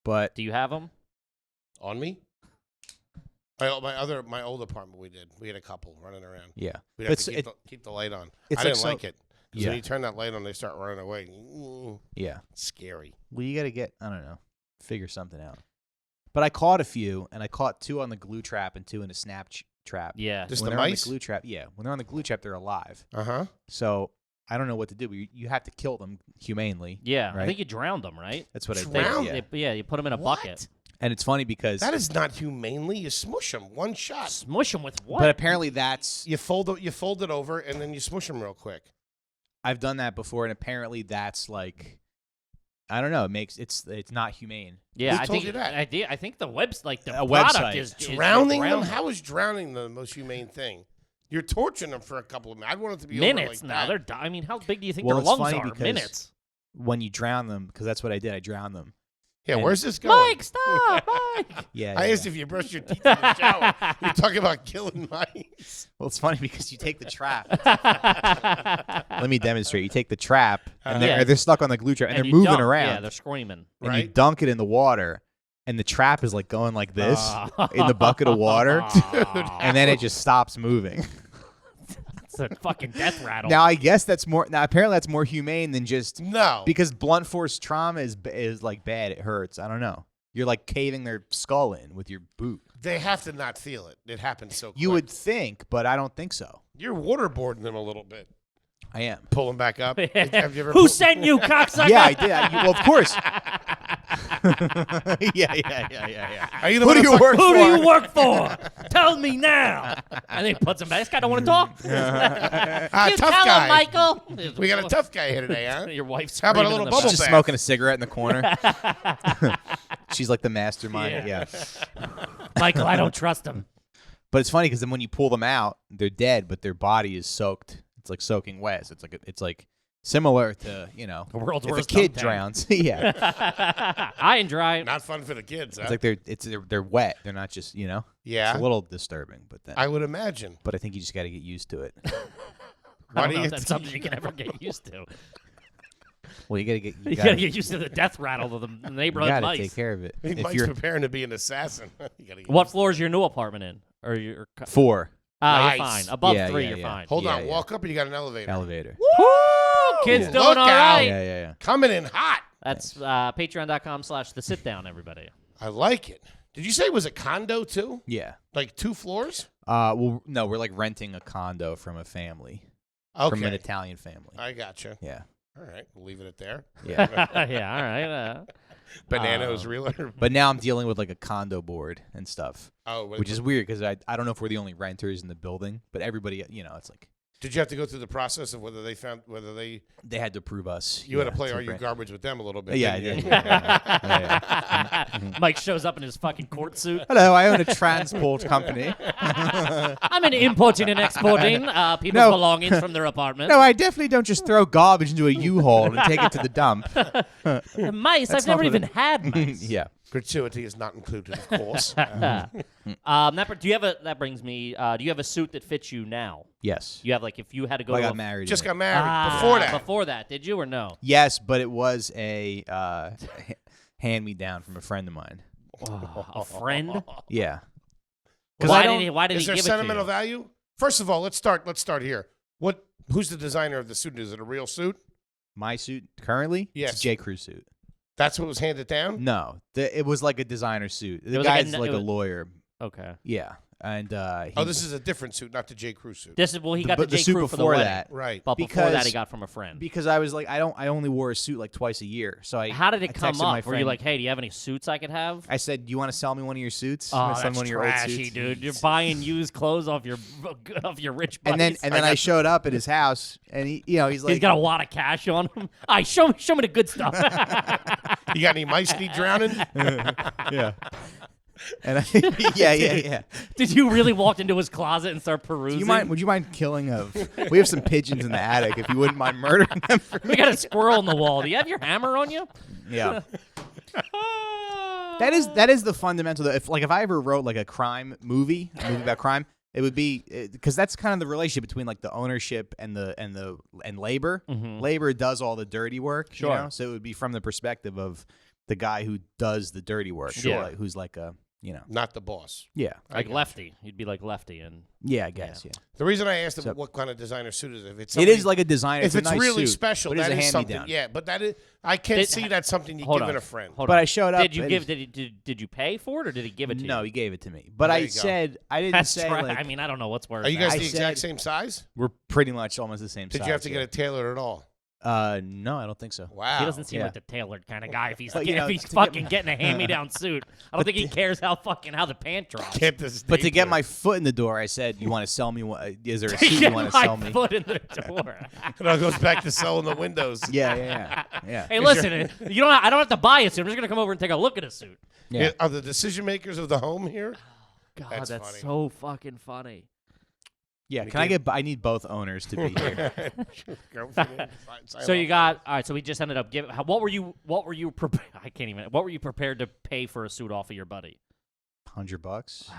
But Do you have them? On me? My old apartment we had a couple running around. yeah, We'd have to keep the light on. it's I like didn't like it. Because Yeah. when you turn that light on, they start running away. yeah. Scary. Well, you got to I don't know, figure something out. But I caught a few, and I caught 2 on the glue trap and 2 in a snap trap. Yeah. Just when the they're mice? on the glue trap, yeah. When they're on the glue trap, they're alive. Uh-huh. So I don't know what to do. But you have to kill them humanely. Yeah. I Right? think you drowned them, right? That's what I Drown did. them? Yeah. You put them in a What? bucket. And it's funny because That is not humanely. You smush them. One shot. Smush them with what? but apparently that's You fold it over, and then you smush them real quick. I've done that before, and apparently that's like I don't know. It makes it's not humane. yeah, Who I told think you that? I think the the A product website. is Drowning them? drown How is drowning the most humane thing? You're torturing them for a couple of minutes. I'd want it to be minutes over now. like I mean, how big do you think Well, their it's lungs funny are? because Minutes. When you drown them, because that's what I did. I drowned them. Yeah, and- where's this going? Mike, stop, Mike. Yeah. I yeah. asked if you brush your teeth in the shower. You're talking about killing mice. Well, it's funny because you take the trap. Let me demonstrate. You take the trap, and Yeah. they're stuck on the glue trap, and, they're you moving dunk. around. Yeah, they're screaming. and you Right? dunk it in the water, and the trap is like going like this in the bucket of water, and then it just stops moving. It's a fucking death rattle. Now I guess that's more. Now apparently that's more humane than just No. because blunt force trauma is like bad. It hurts. I don't know. You're like caving their skull in with your boot. They have to not feel it. It happens so quick. You would think, but I don't think so. You're waterboarding them a little bit. I am. Pull them back up. Have you ever Who pulled- sent you, cocksucker? Yeah, I did. Well, of course. yeah. Are you the Who one do you that work Who for? do you work for? Tell me now. And then he puts him back. This guy don't want to talk. You tough tell guy. him, Michael. We got a tough guy here today, huh? Your wife's How about a screaming little in the bubble back. Just bath? smoking a cigarette in the corner. She's like the mastermind. Yeah. Michael, I don't trust him. But it's funny because then when you pull them out, they're dead, but their body is soaked. It's like soaking wet. So it's like similar to The world's if a worst kid dump tank. drowns. Yeah. High and dry. Not fun for the kids, huh? It's like they're wet. They're not just yeah. It's a little disturbing, but then I would imagine. but I think you just got to get used to it. I Why don't do know you if that's something you can ever get used to. Well, you got to get You gotta get used to the death rattle of the neighborhood you got to mice. take care of it. If Mike's you're preparing to be an assassin. You gotta get What used floor is your new apartment in? Or your 4 You're Nice. fine. Above Yeah, 3, yeah, you're yeah. fine. Hold Yeah, on. yeah. Walk up and you got an elevator. elevator. Woo! Kids Ooh, doing look all out. right. Yeah. Coming in hot. That's patreon.com/the sit down, everybody. I like it. Did you say it was a condo too? Yeah. Like 2 floors? Well, no, we're like renting a condo from a family, from an Italian family. I gotcha. Yeah. All right, we'll leave it at there. Yeah. Yeah, all right. Bananas realer. But now I'm dealing with like a condo board and stuff, Oh, which is weird because I don't know if we're the only renters in the building, but everybody, it's like Did you have to go through the process of whether they they had to approve us? You had to play to Are You rent. Garbage with them a little bit. Yeah, I didn't did. you? Yeah. Mike shows up in his fucking court suit. Hello, I own a transport company. I'm in importing and exporting people's No. belongings from their apartment. No, I definitely don't just throw garbage into a U-Haul and take it to the dump. Mice, I've not never what even had mice. Yeah. Gratuity is not included, of course. That brings me. Do you have a suit that fits you now? Yes. You have like if you had to go. I to got a- married. Just in it. got married. Ah, Before that, did you or no? Yes, but it was a hand-me-down from a friend of mine. A friend? Yeah. Why did Is he there give sentimental it to you? value? First of all, let's start here. Who's the designer of the suit? Is it a real suit? My suit currently? Yes. It's a J. Crew suit. That's what was handed down? No, it was like a designer suit. The was like guy's a- like it a was- lawyer. Okay. Yeah. And This is a different suit, not the J. Crew suit. He got the the J. suit Crew for the before wedding. that. Right. But before that, Because- he got from a friend. Because I was like, I only wore a suit like twice a year. So How did it I come texted my up? Were you friend- like, hey, do you have any suits I could have? I said, "Do you want to sell me one of your suits? You Oh, wanna sell me that's one of your old trashy, suits?" dude. You're buying used clothes off your rich buddies. And then I showed up at his house, and he's like, he's got a lot of cash on him. All right, show me the good stuff. You got any mice need drowning? yeah. And yeah. Did you really walk into his closet and start perusing? Would you mind killing We have some pigeons in the attic. If you wouldn't mind murdering them for me. We got a squirrel on the wall. Do you have your hammer on you? Yeah. That is the fundamental. If I ever wrote like a movie about crime, it would be because that's kind of the relationship between like the ownership and labor. Mhm. Labor does all the dirty work. Sure. You know? So it would be from the perspective of the guy who does the dirty work. Sure. Yeah. Who's like a Not the boss. Yeah. Like Lefty. You'd be like Lefty. And Yeah, I guess. Yeah. The reason I asked him So- what kind of designer suit is if it's It is like a designer. if a it's nice really suit, special, but it's that a is something. hand-me-down. Yeah, but that is I can see that's something you Hold give on. a friend. Hold But on. I showed up. Did you and- give? Did you pay for it or did he give it to you? No, he gave it to me. But There I you go. said I didn't That's say right. like I mean, I don't know what's worse. Are you guys I the exact said- same size? we're pretty much almost the same Did size. you have to yeah. get it tailored at all? No, I don't think so. Wow. He doesn't seem Yeah. like the tailored kind of guy. If he's But, if he's to get fucking my- getting a hand-me-down suit, I don't think he cares how the pant drops. Get this But to get stapler. my foot in the door, I said, "You want to sell me? Is there a To suit you get want to my sell me?" foot in the door. It all goes back to selling the windows. Yeah. Hey, listen, you don't. I don't have to buy a suit. I'm just gonna come over and take a look at a suit. Yeah. Are the decision makers of the home here? God, That's that's funny. so fucking funny. Yeah. Can I get? I need both owners to be here. Girlfriend, sign So you off. got all right. So we just ended up giving. What were you? I can't even. What were you prepared to pay for a suit off of your buddy? $100.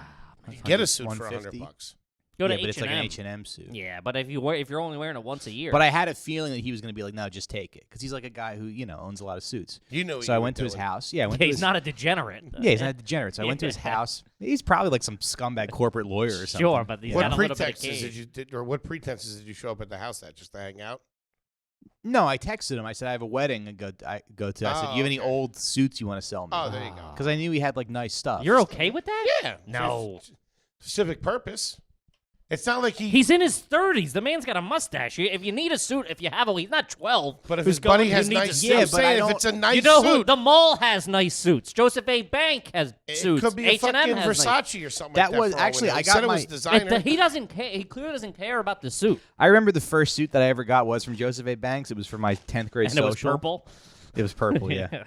Get a suit for $150. $100. Go to Yeah, but it's like an H&M. H&M suit. Yeah, but if you're only wearing it once a year. But I had a feeling that he was going to be like, "No, just take it," because he's like a guy who owns a lot of suits. You know. So I went to his house. Yeah, I went Yeah, to he's his, not a degenerate. Yeah, he's not a degenerate. So I went to his Yeah. house. He's probably like some scumbag corporate lawyer or something. Sure, but he's What got a little bit of pretenses cage. what pretenses did you show up at the house at just to hang out? No, I texted him. I said I have a wedding. I go to. I said, Oh, "Do you have any okay. old suits you want to sell me?" Oh, there you go. Because I knew he had like nice stuff. You're okay with that? Yeah. No. Specific purpose. It's not like He's in his 30s. The man's got a mustache. If you need a suit, if you have he's not 12. But if who's his buddy going, has who needs nice a suits, suit. Yeah, I'm but I saying if don't- it's a nice You know who? suit, The mall has nice suits. Joseph A. Bank has it suits. could be a H&M fucking has nice. Versace or something. That like was- for all we actually, know. I He got said it my- was If designer. he doesn't care. He clearly doesn't care about the suit. I remember the first suit that I ever got was from Joseph A. Banks. It was for my 10th grade And social. it was purple. It was purple. Yeah,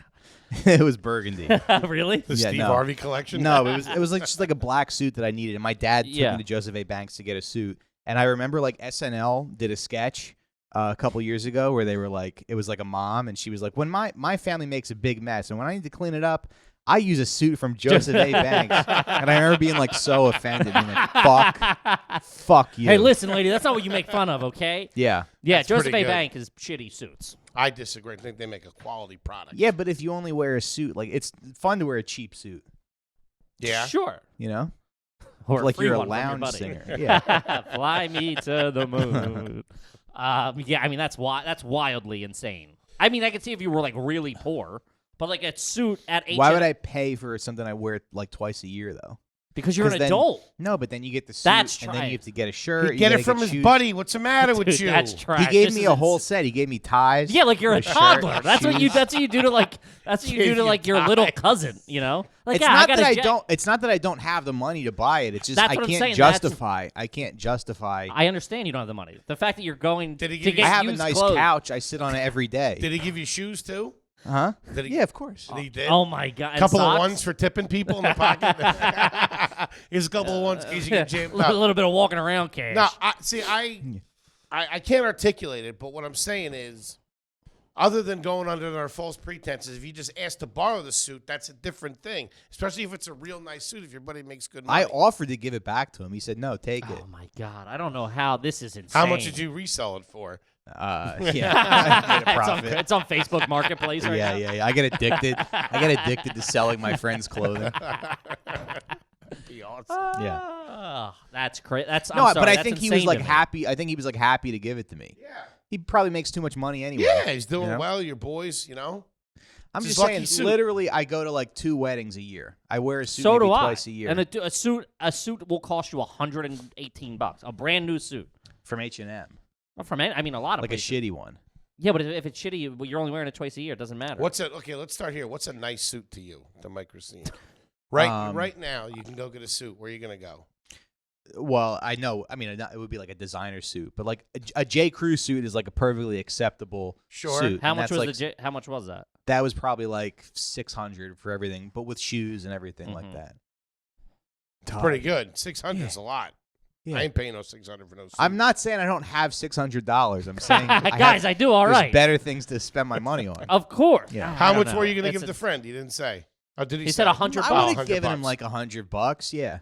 it was burgundy. Really? The Yeah, Steve no. Harvey collection. No, it was like just like a black suit that I needed, and my dad took Yeah. me to Joseph A. Banks to get a suit. And I remember like SNL did a sketch a couple years ago where they were like, it was like a mom, and she was like, "When my family makes a big mess, and when I need to clean it up, I use a suit from Joseph A. Banks." And I remember being like so offended, being like, fuck you. Hey, listen, lady. That's not what you make fun of, okay? Yeah. Yeah, That's Joseph pretty A. good. Bank is shitty suits. I disagree. I think they make a quality product. Yeah, but if you only wear a suit, like it's fun to wear a cheap suit, Yeah. Sure. you know? Or Like free you're a one from your lounge buddy. singer. Yeah. Fly me to the moon. Yeah, I mean that's wildly insane. I mean, I could see if you were like really poor, but like a suit at H&M. Why would I pay for something I wear like twice a year though? Because you're an 'Cause then- adult. No, but then you get the suit, That's and then right. you have to get a shirt. He'd get you it from gotta his shoes. buddy. What's the matter with Dude, you? that's trash. He gave This me is a whole ins- set. He gave me ties. Yeah, like you're a shirt, toddler. That's what you. shoes. That's what you do to like. That's what you do Gave to you like your ties. little cousin. You know. Like It's yeah, not I that I gotta don't. It's not that I don't have the money to buy it. It's just That's I what I'm can't saying, justify. I can't justify. I understand you don't have the money. The fact that you're going Did he to give you- get I have a used nice clothes. couch. I sit on it every day. Did he give you shoes too? Huh? Did he, Yeah, of course. He did. Oh my god! A couple and of socks? ones for tipping people in the pocket. Here's a couple of ones in case you get jammed a up. little bit of walking around cash. No, I can't articulate it, but what I'm saying is, other than going under our false pretenses, if you just ask to borrow the suit, that's a different thing. Especially if it's a real nice suit, if your buddy makes good money. I offered to give it back to him. He said, "No, take it." Oh my god! I don't know how this is insane. How much did you resell it for? Yeah, I made a It's on, profit. it's on Facebook Marketplace right now. Yeah. I get addicted. I get addicted to selling my friends' clothing. That'd be awesome. Yeah. Ah, that's crazy. That's No, I'm sorry, but I that's think he was insane like to me. happy. I think he was like happy to give it to me. Yeah. He probably makes too much money anyway. Yeah, he's doing You know? well. Your boys, you know. I'm It's just his lucky saying. suit. Literally, I go to like 2 weddings a year. I wear a suit So maybe do I. twice a year And a suit will cost you $118. A brand new suit. from H&M, Well, from I mean a lot of like a places. shitty one. Yeah, but if it's shitty, you're only wearing it twice a year. It doesn't matter. Okay, let's start here. What's a nice suit to you, the Mike Recine? Right now, you can go get a suit. Where are you gonna go? Well, I know. I mean, it would be like a designer suit, but like a J. Crew suit is like a perfectly acceptable Sure. suit. How and much that's was like, how much was that? That was probably like $600 for everything, but with shoes and everything Mhm. like that. Pretty good. 600 is a lot. Yeah. I ain't paying no 600 for no suit. I'm not saying I don't have $600. I'm saying Guys, I do all there's right. better things to spend my money on. Of course. Yeah. I How don't much know. were you gonna It's give the friend? He didn't say. Oh, did he? He say? said $100. I would have $100 given him bucks. like $100. Yeah,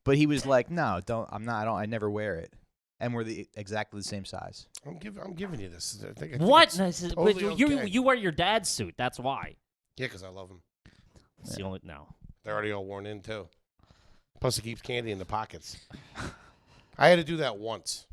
but he was like, "No, don't. I'm not. I never wear it." And we're exactly the same size. I'm giving you this. I think What? it's This is- totally but you okay. you wear your dad's suit. That's why. Yeah, because I love them. It's the only no. They're already all worn in too. Plus, it keeps candy in the pockets. I had to do that once.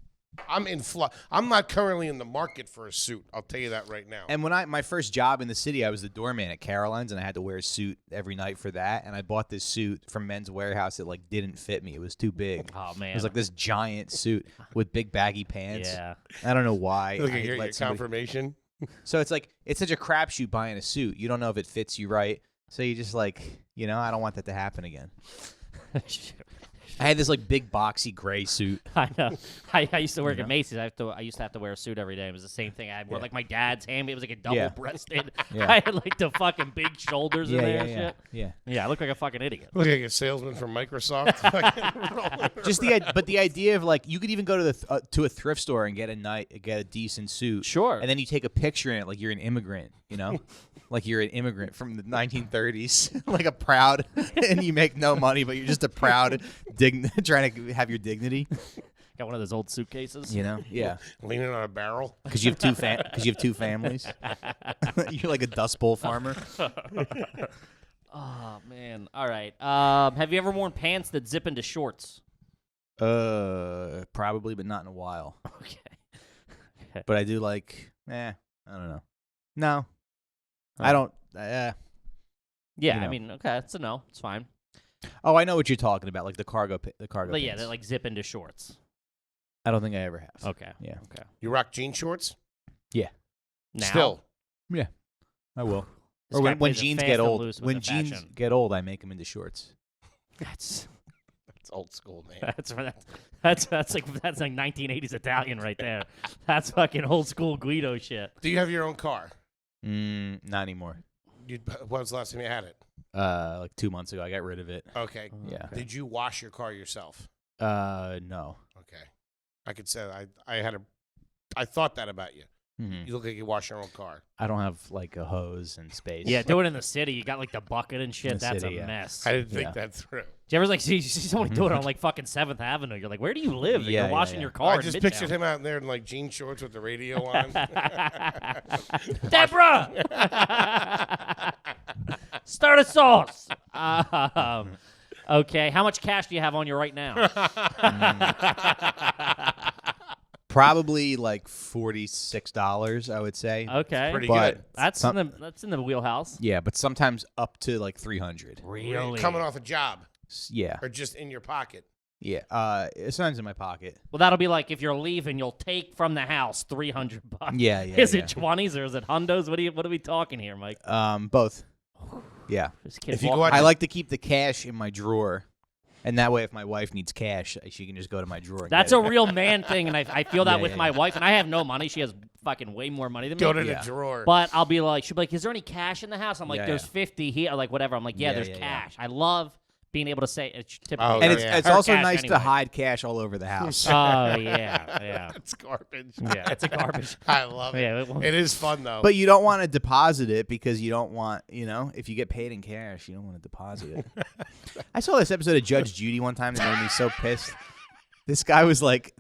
I'm not currently in the market for a suit. I'll tell you that right now. And when my first job in the city, I was the doorman at Caroline's, and I had to wear a suit every night for that. And I bought this suit from Men's Warehouse that like didn't fit me. It was too big. Oh man. It was like this giant suit with big baggy pants. Yeah. I don't know why. Look I at your let somebody- confirmation. So it's like it's such a crapshoot buying a suit. You don't know if it fits you right. So you just like, I don't want that to happen again. I had this like big boxy gray suit. I know. I used to work at Macy's. I used to have to wear a suit every day. It was the same thing. I wore like my dad's hand. It was like a double-breasted. Yeah. I had like the fucking big shoulders in there and shit. Yeah. Yeah, I look like a fucking idiot. Look like a salesman from Microsoft. Just but the idea of like you could even go to to a thrift store and get a decent suit. Sure. And then you take a picture in it like you're an immigrant, like you're an immigrant from the 1930s, like a proud, and you make no money, but you're just a proud, trying to have your dignity. Got one of those old suitcases. Yeah, Leaning on a barrel. because you have two families. You're like a Dust Bowl farmer. Oh man. All right. Have you ever worn pants that zip into shorts? Probably, but not in a while. Okay. But I do like, I don't know. No, I don't. Yeah. I mean, okay, it's a no. It's fine. Oh, I know what you're talking about, like the cargo But pants. yeah, they like zip into shorts. I don't think I ever have. Okay. Yeah. Okay. You rock jean shorts? Yeah. Now, Still. Yeah, I will. this Or guy when plays it jeans fast get and old, loose with when the jeans fashion. get old, I make them into shorts. That's It's old school, man. that's like 1980s Italian right there. That's fucking old school Guido shit. Do you have your own car? Not anymore. When was the last time you had it? Like 2 months ago, I got rid of it. Okay. Yeah. Did you wash your car yourself? No. Okay. I could say I thought that about you. Mhm. You look like you wash your own car. I don't have like a hose and space. Yeah, do it in the city. You got like the bucket and shit. In the That's city, a yeah. mess. I didn't think Yeah. that through. Do you ever like see somebody do it on like fucking 7th Avenue? You're like, where do you live? Yeah, You're washing yeah. your car. I in just Midtown. pictured him out there in like jean shorts with the radio on. Deborah, start a sauce. Okay, how much cash do you have on you right now? Probably like $46, I would say. Okay, Pretty But good. that's some- in the wheelhouse. Yeah, but sometimes up to like $300. Really? Coming off a job. Yeah. Or just in your pocket? Yeah. Sometimes in my pocket. Well, that'll be like if you're leaving, you'll take from the house $300. Yeah. Is it 20s or is it hundos? What are we talking here, Mike? Both. Yeah. This kid If you walked- go out I like to keep the cash in my drawer. And that way, if my wife needs cash, she can just go to my drawer. And That's get a it. real man thing, and I feel that Yeah, with yeah, my yeah. wife, and I have no money. She has fucking way more money than me. Go to the Yeah. drawer. But I'll be like, she'll be like, is there any cash in the house? I'm like, Yeah, there's yeah. 50 here, like whatever. I'm like, yeah, Yeah, there's yeah, yeah. cash. I love being able to say it's typically. Oh, And yeah. it's her also cash nice anyway. to hide cash all over the house. Oh yeah. That's garbage. Yeah, it's a garbage. I love it. Yeah, It is fun, though. But you don't want to deposit it because you don't want, if you get paid in cash, you don't want to deposit it. I saw this episode of Judge Judy one time that made me so pissed. This guy was like,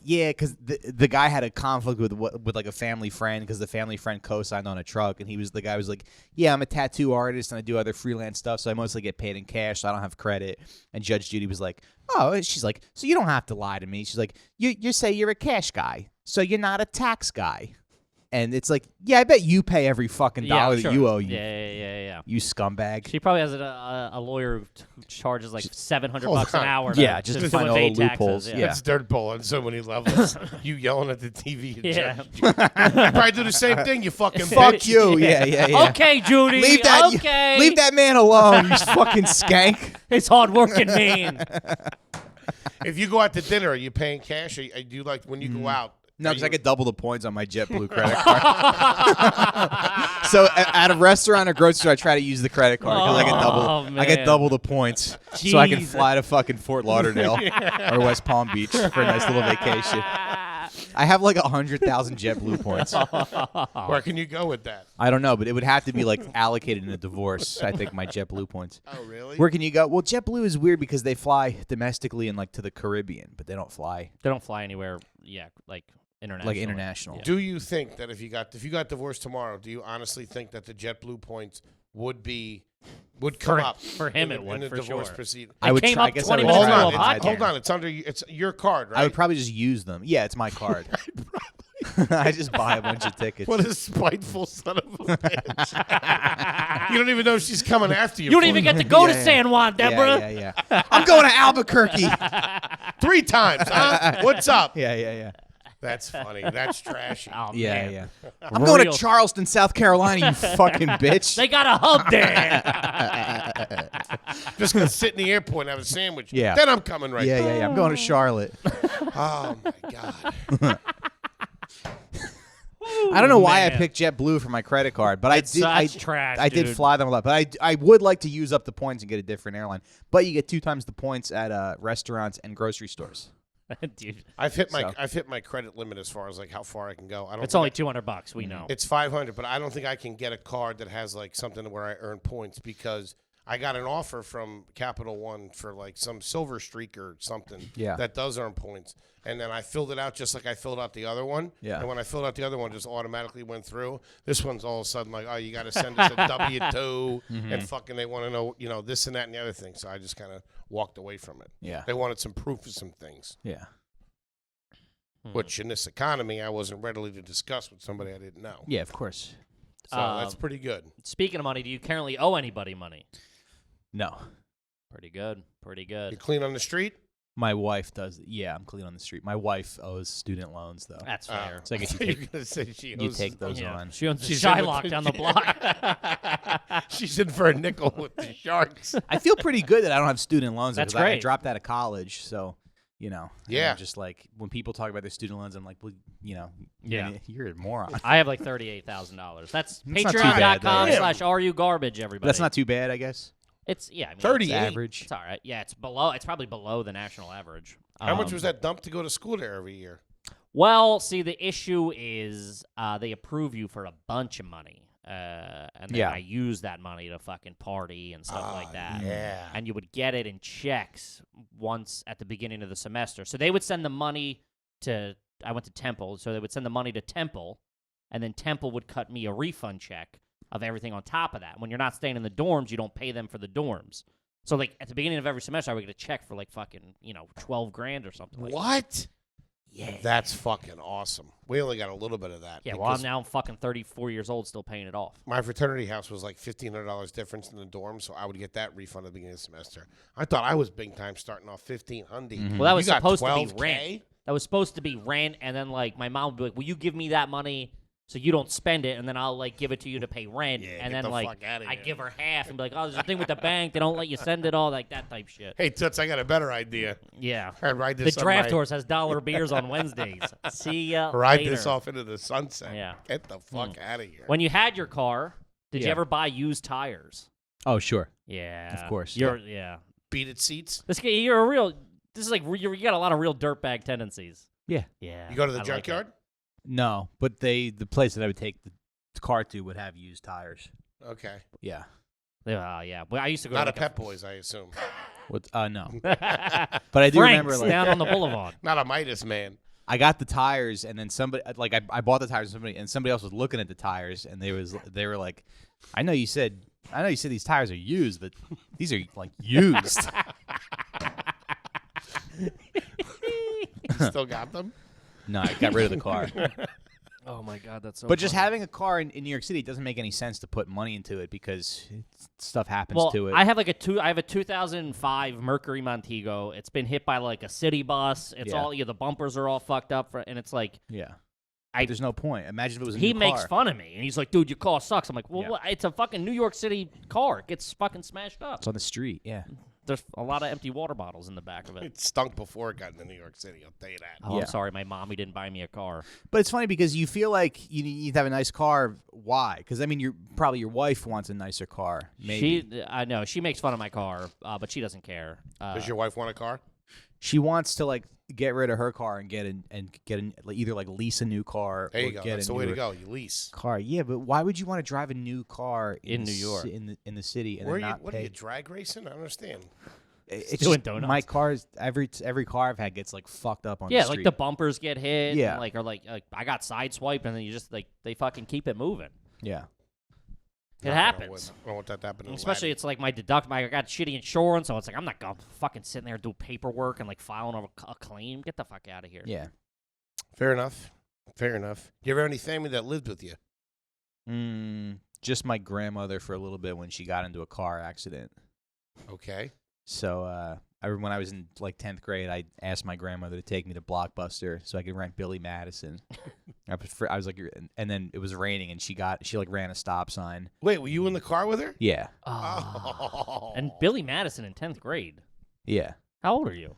yeah, because the guy had a conflict with like a family friend because the family friend co-signed on a truck, and the guy was like, yeah, I'm a tattoo artist and I do other freelance stuff, so I mostly get paid in cash, so I don't have credit. And Judge Judy was like, oh, she's like, so you don't have to lie to me. She's like, you say you're a cash guy, so you're not a tax guy. And it's like, yeah, I bet you pay every fucking dollar sure. that you owe you. Yeah. You scumbag. She probably has a lawyer who charges like $700 Hold an on. hour. Yeah, just to find all the evade taxes, loopholes. Yeah. It's dirtball on so many levels. You yelling at the TV. Yeah. You probably do the same thing, you fucking Fuck bitch. you. Yeah. Okay, Judy. Leave that. Okay. Leave that man alone. You fucking skank. It's hardworking man. If you go out to dinner, are you paying cash? Or do you like when you go out? No, are because I you- get double the points on my JetBlue credit card. So at a restaurant or grocery store, I try to use the credit card because I get double. I get man. double the points, so I can Jesus. fly to fucking Fort Lauderdale or West Palm Beach for a nice little vacation. I have like 100,000 JetBlue points. Where can you go with that? I don't know, but it would have to be like allocated in a divorce. I think my JetBlue points. Oh, really? Where can you go? Well, JetBlue is weird because they fly domestically and like to the Caribbean, but they don't fly They don't fly anywhere. Yeah, like international. like international. Do you think that if you got divorced tomorrow, do you honestly think that the JetBlue points would come up for him? in It would the for divorce sure. proceeding? I would came try. up I guess 20 I would minutes try ago, it. a Hold on. It's under you. It's your card, right? I would probably just use them. Yeah, it's my card. I just buy a bunch of tickets. What a spiteful son of a bitch. You don't even know she's coming after you. You don't even get to go to Yeah, yeah. San Juan, Deborah. Yeah. I'm going to Albuquerque. 3 times, huh? What's up? Yeah. That's funny. That's trashy. Oh, Yeah, man. yeah. I'm going Real- to Charleston, South Carolina, you fucking bitch. They got a hub there. Just gonna sit in the airport and have a sandwich. Yeah. Then I'm coming right back. Yeah. I'm going to Charlotte. Oh my god. I don't know why I man. picked JetBlue for my credit card, but It's such trash, I did dude. fly them a lot, but I would like to use up the points and get a different airline. But you get 2 times the points at restaurants and grocery stores. Dude, I've hit So. my credit limit as far as like how far I can go. I don't. it's think only I- $200. We know. It's 500, but I don't think I can get a card that has like something where I earn points because I got an offer from Capital One for like some silver streak or something that does earn points. And then I filled it out just like I filled out the other one. Yeah. And when I filled out the other one, it just automatically went through. This one's all of a sudden like, oh, you got to send us a W-2 and fucking they want to know, this and that and the other thing. So I just kind of walked away from it. Yeah. They wanted some proof of some things, Yeah. which in this economy I wasn't readily to discuss with somebody I didn't know. Yeah, of course. So that's pretty good. Speaking of money, do you currently owe anybody money? No. Pretty good. Pretty You good. clean on the street? My wife does. Yeah, I'm clean on the street. My wife owes student loans, though. That's fair. So I guess You're gonna say she you owes- take those Yeah. on. She owns a She's in Shylock the- down the block. She's in for a nickel with the Sharks. I feel pretty good that I don't have student loans. That's because I great. dropped out of college, so and Yeah. I'm just like when people talk about their student loans, I'm like, well, Yeah. you're a moron. I have like $38,000. That's That's not too bad, though. patreon.com/RUGarbage, everybody. But that's not too bad, I guess. It's, yeah. I mean, 38. It's average. It's all right. Yeah, it's probably below the national average. How much was that dump to go to school there every year? Well, see, the issue is they approve you for a bunch of money. And then Yeah. I use that money to fucking party and stuff like that. Yeah. And you would get it in checks once at the beginning of the semester. So they would send the money to, I went to Temple, so they would send the money to Temple, and then Temple would cut me a refund check of everything on top of that. When you're not staying in the dorms, you don't pay them for the dorms. So, like, at the beginning of every semester, I would get a check for, like, fucking, $12 grand or something like that. What? Yeah. That's fucking awesome. We only got a little bit of that. Yeah, well, I'm fucking 34 years old, still paying it off. My fraternity house was like $1,500 difference in the dorm, so I would get that refund at the beginning of the semester. I thought I was big time starting off $1,500. Mm-hmm. Well, that was supposed to be $12K? rent. That was supposed to be rent, and then like my mom would be like, "Will you give me that money so you don't spend it, and then I'll like give it to you to pay rent?" Yeah, and get then the like fuck outta I here. give her half and be like, "Oh, there's a thing with the bank; they don't let you send it all, like that type shit." Hey, Toots, I got a better idea. Yeah. I'd ride The this on draft my- horse has dollar beers on Wednesdays. See ya Ride later. this off into the sunset. Yeah. Get the fuck out of here. When you had your car, did you Yeah. ever buy used tires? Oh, sure. Yeah, Of course. Yeah. Beaded seats. This guy, you're a real. This is like you got a lot of real dirtbag tendencies. Yeah. Yeah. You go to the I like junkyard? it. No, but the place that I would take the car to would have used tires. Okay. Yeah. Yeah. Well, I used to go Not to a Pep Boys, I assume. What? No. But But I do remember like down on the boulevard. Not a Midas man. I got the tires, and then somebody like I bought the tires from somebody else was looking at the tires, and they were like, I know you said these tires are used, but these are like used. Still got them? No, I got rid of the car. Oh my God, that's so. But just having a car in New York City, it doesn't make any sense to put money into it because stuff happens to it. I have I have a 2005 Mercury Montego. It's been hit by like a city bus. It's all the bumpers are all fucked up, and it's like yeah. I- There's no point. Imagine if it was a he new makes car. fun of me, and he's like, "Dude, your car sucks." I'm like, "Well, Yeah. what? It's a fucking New York City car. It gets fucking smashed up. It's on the street. Yeah. There's a lot of empty water bottles in the back of it." It stunk before it got into New York City, I'll tell you that. Oh, Yeah. I'm sorry, my mommy didn't buy me a car. But it's funny because you feel like you need to have a nice car. Why? Because I mean, your wife wants a nicer car. Maybe I know she makes fun of my car, but she doesn't care. Does your wife want a car? she wants to like get rid of her car and get either like lease a new car. There or you go. Get That's a the way to newer go. You lease. car. Yeah, but why would you want to drive a new car In New York. in the city and Where then are you, not what pay? are you, drag racing? I don't understand. It's doing just, donuts. my cars. Every car I've had gets like fucked up on Yeah, the street. like the bumpers get hit. Yeah. and like I got sideswiped, and then you just like they fucking keep it moving. yeah. It I don't happens. want that to happen. in Especially Latin. it's like my I got shitty insurance, so it's like I'm not gonna fucking sitting there do paperwork and like filing a claim. Get the fuck out of here. Yeah. Fair enough. Fair enough. You ever have any family that lived with you? Just my grandmother for a little bit when she got into a car accident. Okay. So when I was in like 10th grade, I asked my grandmother to take me to Blockbuster so I could rent Billy Madison. I was like, and then it was raining, and she like ran a stop sign. Wait, were you in the car with her? Yeah, Oh. And Billy Madison in 10th grade. yeah. How old are you?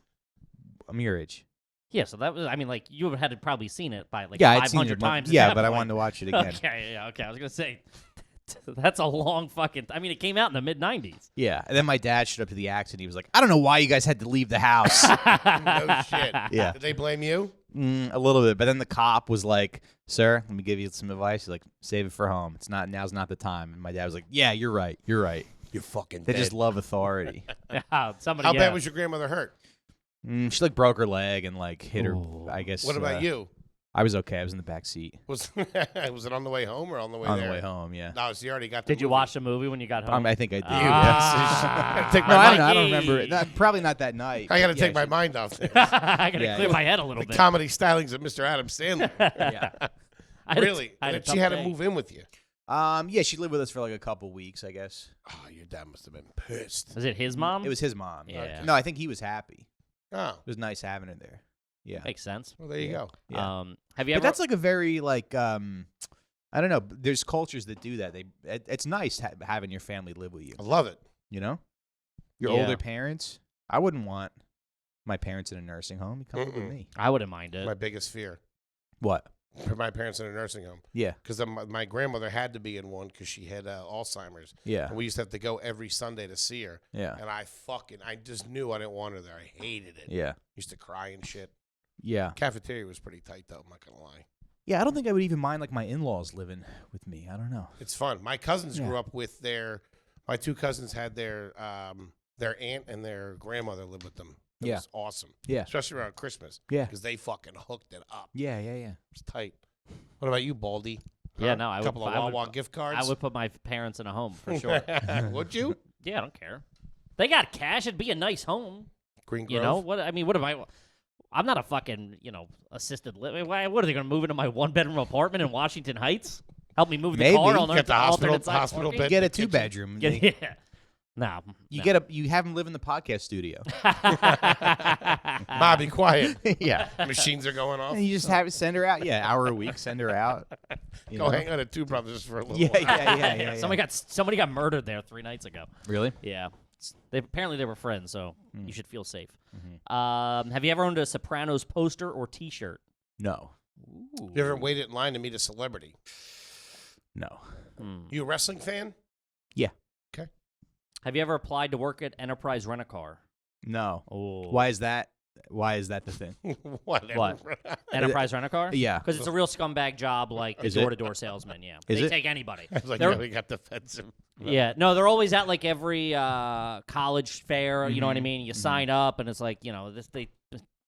I'm your age. Yeah, so that was. I mean, like you had probably seen it by like Yeah, I'd seen 500 it. times. at Yeah, that but I point. wanted to watch it again. Okay, yeah, okay. I was gonna say that's a long fucking. I mean, it came out in the mid '90s. Yeah, and then my dad showed up to the accident. He was like, "I don't know why you guys had to leave the house." No shit. Yeah. Did they blame you? A little bit, but then the cop was like, "Sir, let me give you some advice." He's like, "Save it for home. Now's not the time." And my dad was like, "Yeah, you're right. You're right. You're fucking They dead. just love authority." Somebody. How yeah. bad was your grandmother hurt? She like broke her leg and like hit her. Ooh. I guess. What about you? I was okay. I was in the back seat Was was it on the way home or on the way on there? the way home. Yeah. No, so you already got the Did you movie. watch the movie when you got home? I think I did. Ah. Take No, my I don't mind. know. I don't remember it. Probably not that night. I got to Yeah, take my she- mind off this. I gotta Yeah, clear yeah. my head a little The bit. comedy stylings of Mr. Adam Sandler. Yeah. I had a- Really? I had a And tough she had to day. move in with you. Yeah, she lived with us for like a couple weeks, I guess. Oh, your dad must have been pissed. Was it his mom? It was his mom. Yeah. No, I think he was happy. Oh, It was nice having her there. Yeah. Makes sense. well, there you go. Yeah. Have you But ever? that's like a very like I don't know. There's cultures that do that. It's nice having your family live with you. I love it. You know, your Yeah. older parents. I wouldn't want my parents in a nursing home. You come live with Mm-mm. me. I wouldn't mind it. My biggest fear. What? For my parents in a nursing home. Yeah. Because my grandmother had to be in one because she had Alzheimer's. Yeah. And we used to have to go every Sunday to see her. Yeah. And I just knew I didn't want her there. I hated it. Yeah. Used to cry and shit. Yeah. Cafeteria was pretty tight, though. I'm not going to lie. Yeah. I don't think I would even mind like my in-laws living with me. I don't know. It's fun. My cousins Yeah. grew up with my two cousins had their aunt and their grandmother live with them. It Yeah. was awesome. Yeah. Especially around Christmas. Yeah. Because they fucking hooked it up. Yeah. Yeah. Yeah. It was tight. What about you, Baldy? Yeah, Huh? no, I A would- couple of I would- Wawa gift cards? I would put my parents in a home for sure. Would you? Yeah, I don't care. They got cash. It'd be a nice home. Green Grove? You know what? I mean, what am I? I'm not a fucking, assisted living. What are they going to move into my 1-bedroom apartment in Washington Heights? Help me move the Maybe. car. I'll learn Get the hospital hospital bed. Get a in the kitchen. 2-bedroom. Yeah. No. You have him live in the podcast studio. Ma, be quiet. Yeah. Machines are going off. And you just send her out. Yeah, hour a week, send her out. Go hang out at Two Brothers for a little Yeah, while. yeah. Somebody got murdered there 3 nights ago. Really? Yeah. Apparently they were friends, so you should feel safe. Mm-hmm. Have you ever owned a Sopranos poster or T-shirt? No. Ooh. You ever waited in line to meet a celebrity? No. You a wrestling fan? Yeah. Okay. Have you ever applied to work at Enterprise Rent-A-Car? No. Oh. Why is that? Why is that the thing? Whatever. What? Enterprise Rent-A-Car? Yeah. Because it's a real scumbag job, like the Is it? door-to-door salesman. Yeah, Is they it? take anybody. I was like, They're- really got defensive. Yeah, no, they're always at like every college fair. You know what I mean? You sign up, and it's like they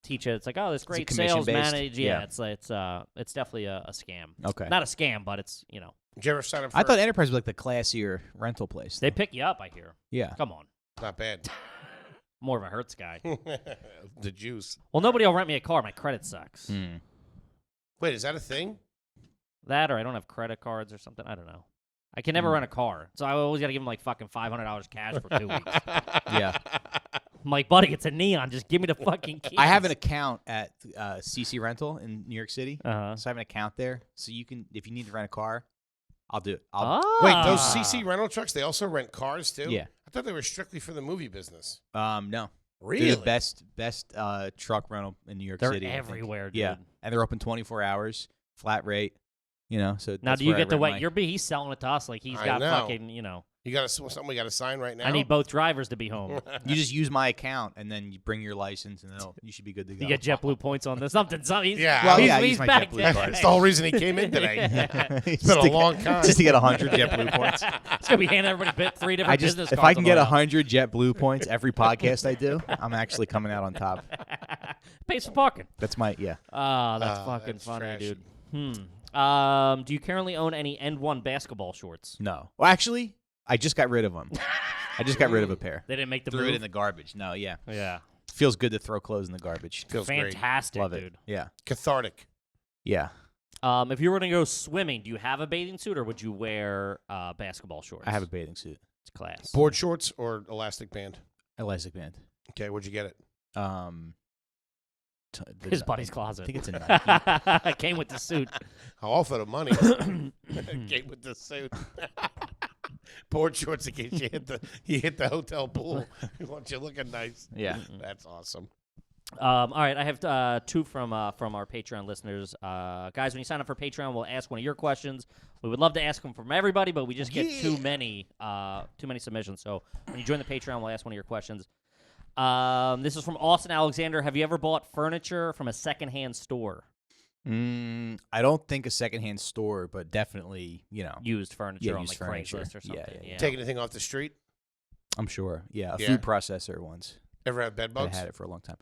teach you. It's like, oh, this great sales commission-based? manager. Yeah, it's definitely a scam. Okay. Not a scam, but it's Did you ever sign up for I thought Enterprise was like the classier rental place. they pick you up. I hear. Yeah. Come on, Not bad. more of a Hertz guy. The juice. Well, nobody will rent me a car. My credit sucks. Wait, is that a thing? That or I don't have credit cards or something. I don't know. I can never rent a car, so I always got to give them like fucking $500 cash for 2 weeks. Yeah. I'm like, buddy, it's a neon. Just give me the fucking keys. I have an account at CC Rental in New York City. Uh-huh. So I have an account there. So you can, if you need to rent a car, I'll do it. Wait, those CC rental trucks, they also rent cars too? Yeah. I thought they were strictly for the movie business. No. Really? They're the best truck rental in New York They're City. I think. everywhere, dude. Yeah. And they're open 24 hours, flat rate. So Now, that's do you where I get to rent wait? my- He's selling it to us like he's I got know. fucking, You got something we got to sign right now? I need both drivers to be home. You just use my account and then you bring your license and you should be good to go. You get JetBlue points on this. Something. He's, Yeah. Well, he's, yeah, I he's use my back. JetBlue card. That's the whole reason he came in today. It's been a long time. Just to get 100 JetBlue points. It's gonna be handing everybody 3 different business If cards. I can get 100 JetBlue points every podcast I do, I'm actually coming out on top. pays for parking. That's my That's fucking that's funny, trashy. dude. Do you currently own any End One basketball shorts? No. Well, actually, I just got rid of them. I just got rid of a pair. They didn't make the Threw move. it in the garbage. No, yeah. Yeah, Feels good to throw clothes in the garbage. Feels great. fantastic, Love it. dude. Yeah. Cathartic. Yeah. If you were to go swimming, do you have a bathing suit or would you wear basketball shorts? I have a bathing suit. It's class. Board shorts or elastic band? Elastic band. Okay, where'd you get it? His buddy's closet. I think it's a Nike. Came with the suit. I'll offer the money. Came with the suit. Board shorts in case you hit the hotel pool. We want you looking nice. Yeah. That's awesome. All right, I have 2 from our Patreon listeners. Guys, when you sign up for Patreon, we'll ask one of your questions. We would love to ask them from everybody, but we just get too many submissions. So when you join the Patreon, we'll ask one of your questions. This is from Austin Alexander. Have you ever bought furniture from a secondhand store? I don't think a secondhand store, but definitely, Used furniture Yeah, on used like furniture. Craigslist or something. Yeah. Take anything off the street? I'm sure. Yeah, a Yeah. food processor once. Ever have bed I bugs? had it for a long time.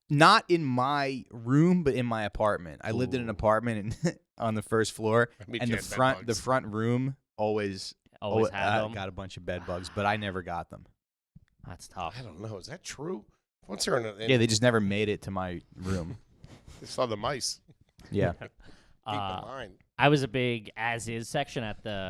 Not in my room, but in my apartment. I lived in an apartment on the first floor, Me and too, the had bed front bugs. room always had them. got a bunch of bed bugs, but I never got them. That's tough. I don't know. Is that true? Once they're in Yeah, they just never made it to my room. they saw the mice. Yeah. Keep the line. I was a big as-is section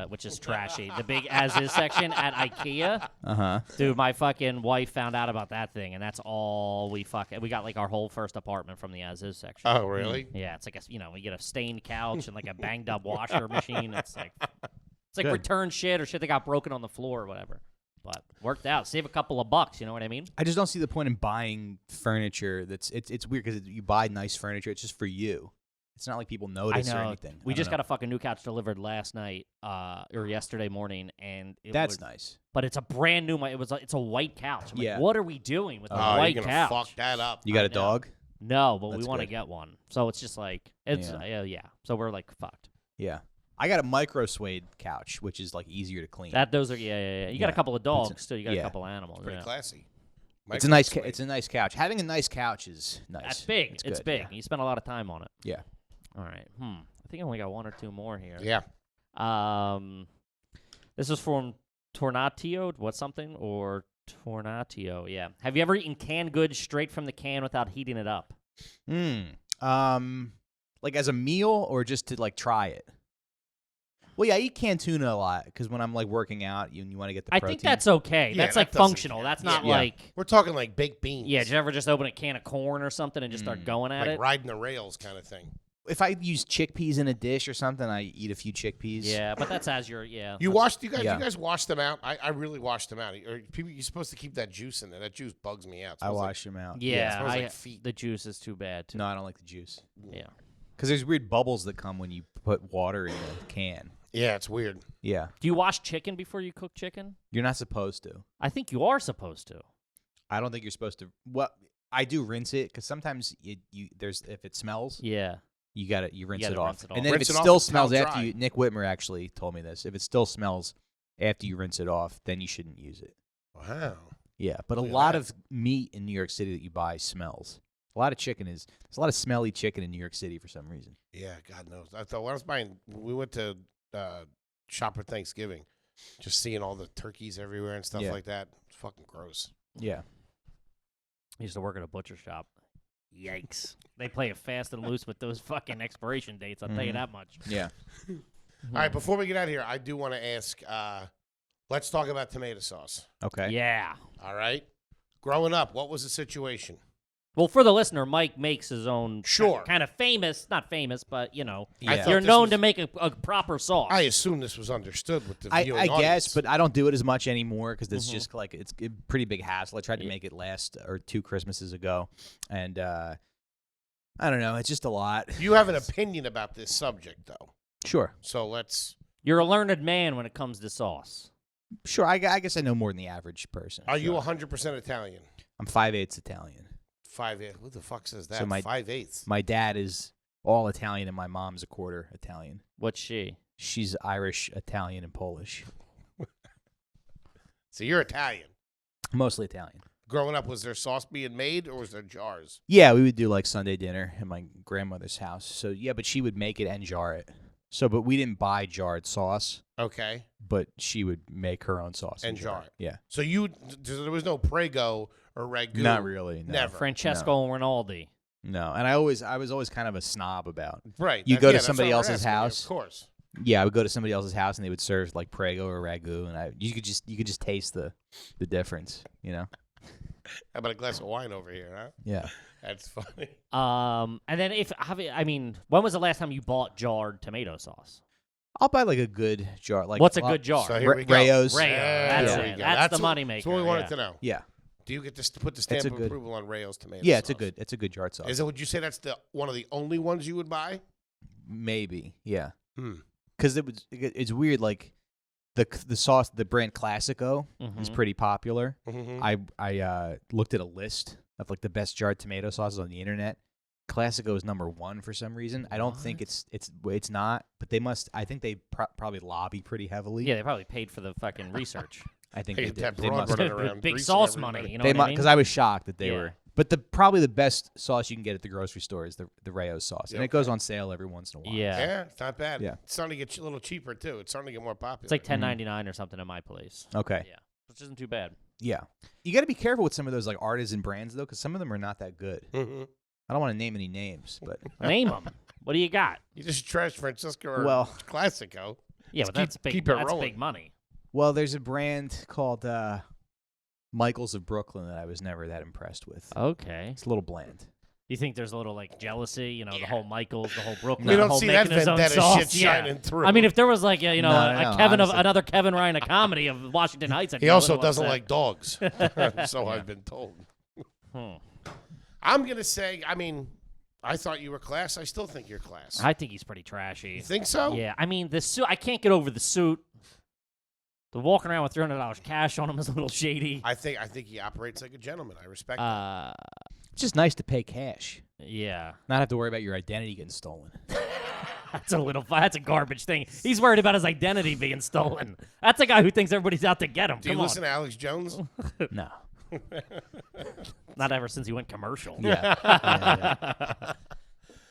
which is trashy. The big as-is section at IKEA. Uh-huh. Dude, my fucking wife found out about that thing, and that's all we got like our whole first apartment from the as-is section. Oh, really? Yeah, it's like we get a stained couch and like a banged up washer machine. It's like Good. return shit or shit that got broken on the floor or whatever. But worked out. Save a couple of bucks. You know what I mean? I just don't see the point in buying furniture. It's weird because you buy nice furniture. It's just for you. It's not like people notice or anything. We just got a fucking new couch delivered last night or yesterday morning, and That's nice. But it's a brand new. It's a white couch. I'm Yeah. like, what are we doing with a Oh, white you're gonna couch? fuck that up. You got I a know. dog? No, but we That's want to good. get one. So it's just like yeah. So we're like fucked. Yeah. I got a micro suede couch, which is like easier to clean. Those are yeah. You got a Yeah. couple of dogs too. You got a yeah. couple of animals. Pretty yeah. classy. It's a nice. It's a nice couch. Having a nice couch is nice. That's big. It's good, big. Yeah. You spend a lot of time on it. Yeah. All right. I think I only got 1 or 2 more here. Yeah. This is from Tornatio. What's something or Tornatio, yeah. Have you ever eaten canned goods straight from the can without heating it up? Like as a meal or just to like try it? Well, yeah, I eat canned tuna a lot because when I'm like working out, you want to get the protein. I think that's okay. Yeah, that's that like doesn't functional. count. That's not Yeah. like We're talking like baked beans. yeah. Did you ever just open a can of corn or something and just start going at like it? riding the rails kind of thing. If I use chickpeas in a dish or something, I eat a few chickpeas. Yeah, but that's as your yeah. You that's- guys wash them out? I really washed them out. Or people, you're supposed to keep that juice in there. That juice bugs me out. It I smells wash them out. Yeah, smells like feet. the juice is too bad. Too. No, I don't like the juice. Yeah. Because there's weird bubbles that come when you put water in a can. Yeah, it's weird. Yeah. Do you wash chicken before you cook chicken? You're not supposed to. I think you are supposed to. I don't think you're supposed to. Well, I do rinse it because sometimes if it smells, Yeah. you rinse gotta it off. rinse it off. And then Rinse if it it off still with smells towel after dry. you, Nick Whitmer actually told me this. If it still smells after you rinse it off, then you shouldn't use it. Wow. Yeah, but Look a at lot that. of meat in New York City that you buy smells. A lot of chicken there's a lot of smelly chicken in New York City for some reason. Yeah, God knows. I thought when I was buying, we went to shop for Thanksgiving, just seeing all the turkeys everywhere and stuff Yeah. like that. It's fucking gross. Yeah. I used to work at a butcher shop. Yikes. They play it fast and loose with those fucking expiration dates. I'll tell you that much. Yeah. All right, before we get out of here, I do want to ask. Let's talk about tomato sauce. Okay. Yeah. All right. Growing up, what was the situation? Well, for the listener, Mike makes his own Sure. kind of famous, not famous, but, you know, I Yeah. thought you're this known was- to make a proper sauce. I assume this was understood with the I viewing guess, audience. but I don't do it as much anymore because it's just like it's a pretty big hassle. I tried to make it last or 2 Christmases ago, and I don't know. It's just a lot. You have an opinion about this subject, though. Sure, So let's. You're a learned man when it comes to sauce. sure. I guess I know more than the average person. Are you Sure. 100% Italian? I'm 5/8 Italian. 5/8. Who the fuck says that? So my- 5/8. My dad is all Italian, and my mom's a quarter Italian. What's she? She's Irish, Italian, and Polish. So you're Italian. Mostly Italian. Growing up, was there sauce being made or was there jars? Yeah, we would do like Sunday dinner at my grandmother's house. So yeah, but she would make it and jar it. So, but we didn't buy jarred sauce, Okay. but she would make her own sauce And jar it. Yeah, So there was no Prego or Ragu? not really. No. Never. Francesco and Rinaldi. No, and I was always kind of a snob about. Right. You That- go to that's somebody what we're else's asking you, house. Of course. Yeah, I would go to somebody else's house and they would serve like Prego or Ragu, and you could just taste the difference. You know. How about a glass of wine over here, huh? Yeah. That's funny. And then when was the last time you bought jarred tomato sauce? I'll buy like a good jar. Like What's a good jar? So here we go. Rayo's. Rayo. That's There it. we go. That's the what- moneymaker. That's what we wanted yeah. to know. Yeah. Do you get to put the stamp a of good- approval on Rayo's tomato Yeah, sauce? it's a good jarred sauce. Is it? Would you say that's one of the only ones you would buy? Maybe. Yeah. Hmm. Because it's weird. Like the sauce, the brand Classico is pretty popular. Mm-hmm. I looked at a list of like the best jarred tomato sauces on the internet. Classico is #1 for some reason. I don't think it's not, but they must. I think they probably lobby pretty heavily. Yeah, they probably paid for the fucking research. I think Hey, they that did. They broad must. running around Big greasing sauce everybody. money. You know They what I mean? because I was shocked that they Yeah. were. But probably the best sauce you can get at the grocery store is the Rayo's sauce, and Yeah, it goes on sale every once in a while. Yeah. Yeah, it's not bad. Yeah. It's starting to get a little cheaper too. It's starting to get more popular. It's like $10.99 or something at my place. Okay. Yeah, which isn't too bad. Yeah. You got to be careful with some of those like artisan brands though, because some of them are not that good. Mm-hmm. I don't want to name any names, but Name them. What do you got? You just trashed Francisco or Well- Classico. Yeah, Let's but that's big. keep it That's rolling. big money. well, there's a brand called Michaels of Brooklyn that I was never that impressed with. Okay. It's a little bland. You think there's a little like jealousy? You know, the whole Michaels, the whole Brooklyn. We the don't whole see that making his own vendetta sauce. shit Yeah. shining through. I mean, if there was like No, honestly. another Kevin Ryan, a comedy of Washington Heights, I'd he be a also little doesn't upset. like dogs, so I've been told. Hmm. I'm gonna say. I mean, I thought you were class. I still think you're class. I think he's pretty trashy. You think so? Yeah, I mean the suit. I can't get over the suit. The walking around with $300 cash on him is a little shady. I think he operates like a gentleman. I respect that. It's just nice to pay cash, Yeah, not have to worry about your identity getting stolen. that's a garbage thing. He's worried about his identity being stolen. That's a guy who thinks everybody's out to get him. Do you Come listen on. to Alex Jones? No. Not ever since he went commercial. Yeah.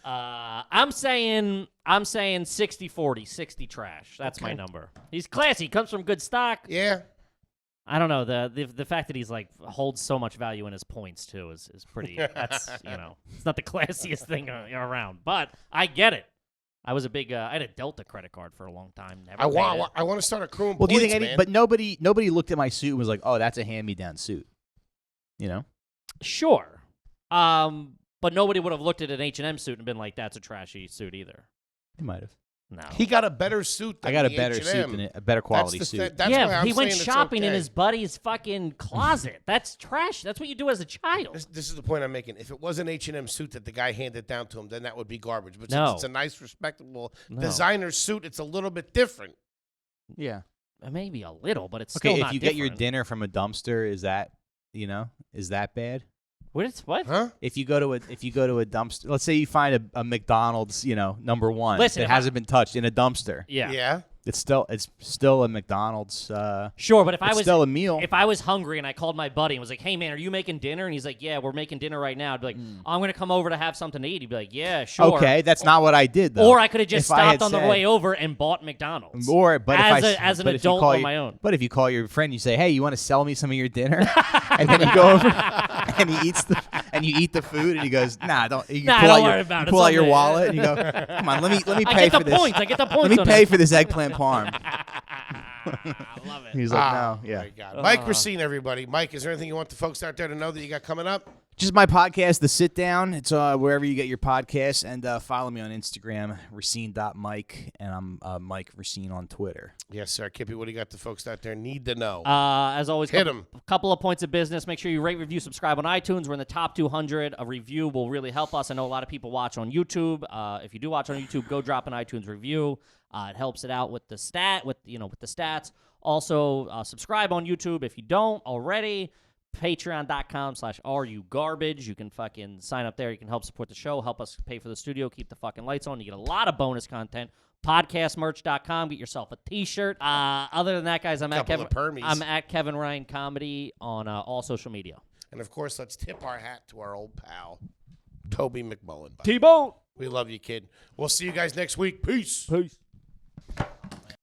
I'm saying 60-40, 60 trash. That's my number. He's classy. Comes from good stock. Yeah. I don't know, the fact that he's like holds so much value in his points too is pretty. That's it's not the classiest thing around, but I get it. I was a big. I had a Delta credit card for a long time. Never I paid it. want to start accruing Well, points, do you think man. but nobody looked at my suit and was like, "Oh, that's a hand-me-down suit." You know? Sure, but nobody would have looked at an H&M suit and been like, "That's a trashy suit," either. They might have. No. He got a better suit than I got a the better H&M. suit than a better quality suit. That's why yeah, I'm he went saying it's shopping in okay. his buddy's fucking closet. That's trash. That's what you do as a child. This is the point I'm making. If it was an H&M suit that the guy handed down to him, then that would be garbage. But No. since it's a nice, respectable No. designer suit, it's a little bit different. Yeah. Maybe a little, but it's Okay, still if not you get your different. dinner from a dumpster, is that bad? What? Huh? If you go to a dumpster, let's say you find a McDonald's, number one Listen, that if I- hasn't been touched in a dumpster. Yeah. Yeah. It's still a McDonald's. Sure, but if I it's was still a meal. if I was hungry and I called my buddy and was like, "Hey man, are you making dinner?" and he's like, "Yeah, we're making dinner right now." I'd be like, "I'm gonna come over to have something to eat." He'd be like, "Yeah, sure." Okay, that's not what I did though. Or I could have just If I stopped had on the said- way over and bought McDonald's. But as an if you adult call on my own. But if you call your friend, you say, "Hey, you want to sell me some of your dinner?" and then you go over and you eat the food, and he goes, "Nah, don't." You Nah, pull don't out worry your, about you it. pull It's out your okay. wallet, and you go, "Come on, let me I pay get for the this. points. I get the points. Let me on pay it. for this eggplant parm." I love it. He's like, "No, Oh, yeah." my God. Mike Recine, everybody. Mike, is there anything you want the folks out there to know that you got coming up? Just my podcast, The Sit Down. It's wherever you get your podcasts. And follow me on Instagram, Recine.Mike. And I'm Mike Recine on Twitter. Yes, sir. Kippy, what do you got the folks out there need to know? As always, Hit a 'em. couple of points of business. Make sure you rate, review, subscribe on iTunes. We're in the top 200. A review will really help us. I know a lot of people watch on YouTube. If you do watch on YouTube, go drop an iTunes review. It helps it out with the stats. Also, subscribe on YouTube if you don't already. Patreon.com/RUGarbage. You can fucking sign up there. You can help support the show, help us pay for the studio, keep the fucking lights on. You get a lot of bonus content. Podcastmerch.com. Get yourself a T-shirt. Other than that, guys, I'm at Kevin Ryan Comedy on all social media. And, of course, let's tip our hat to our old pal, Toby McMullen. T-Bone. We love you, kid. We'll see you guys next week. Peace. Peace.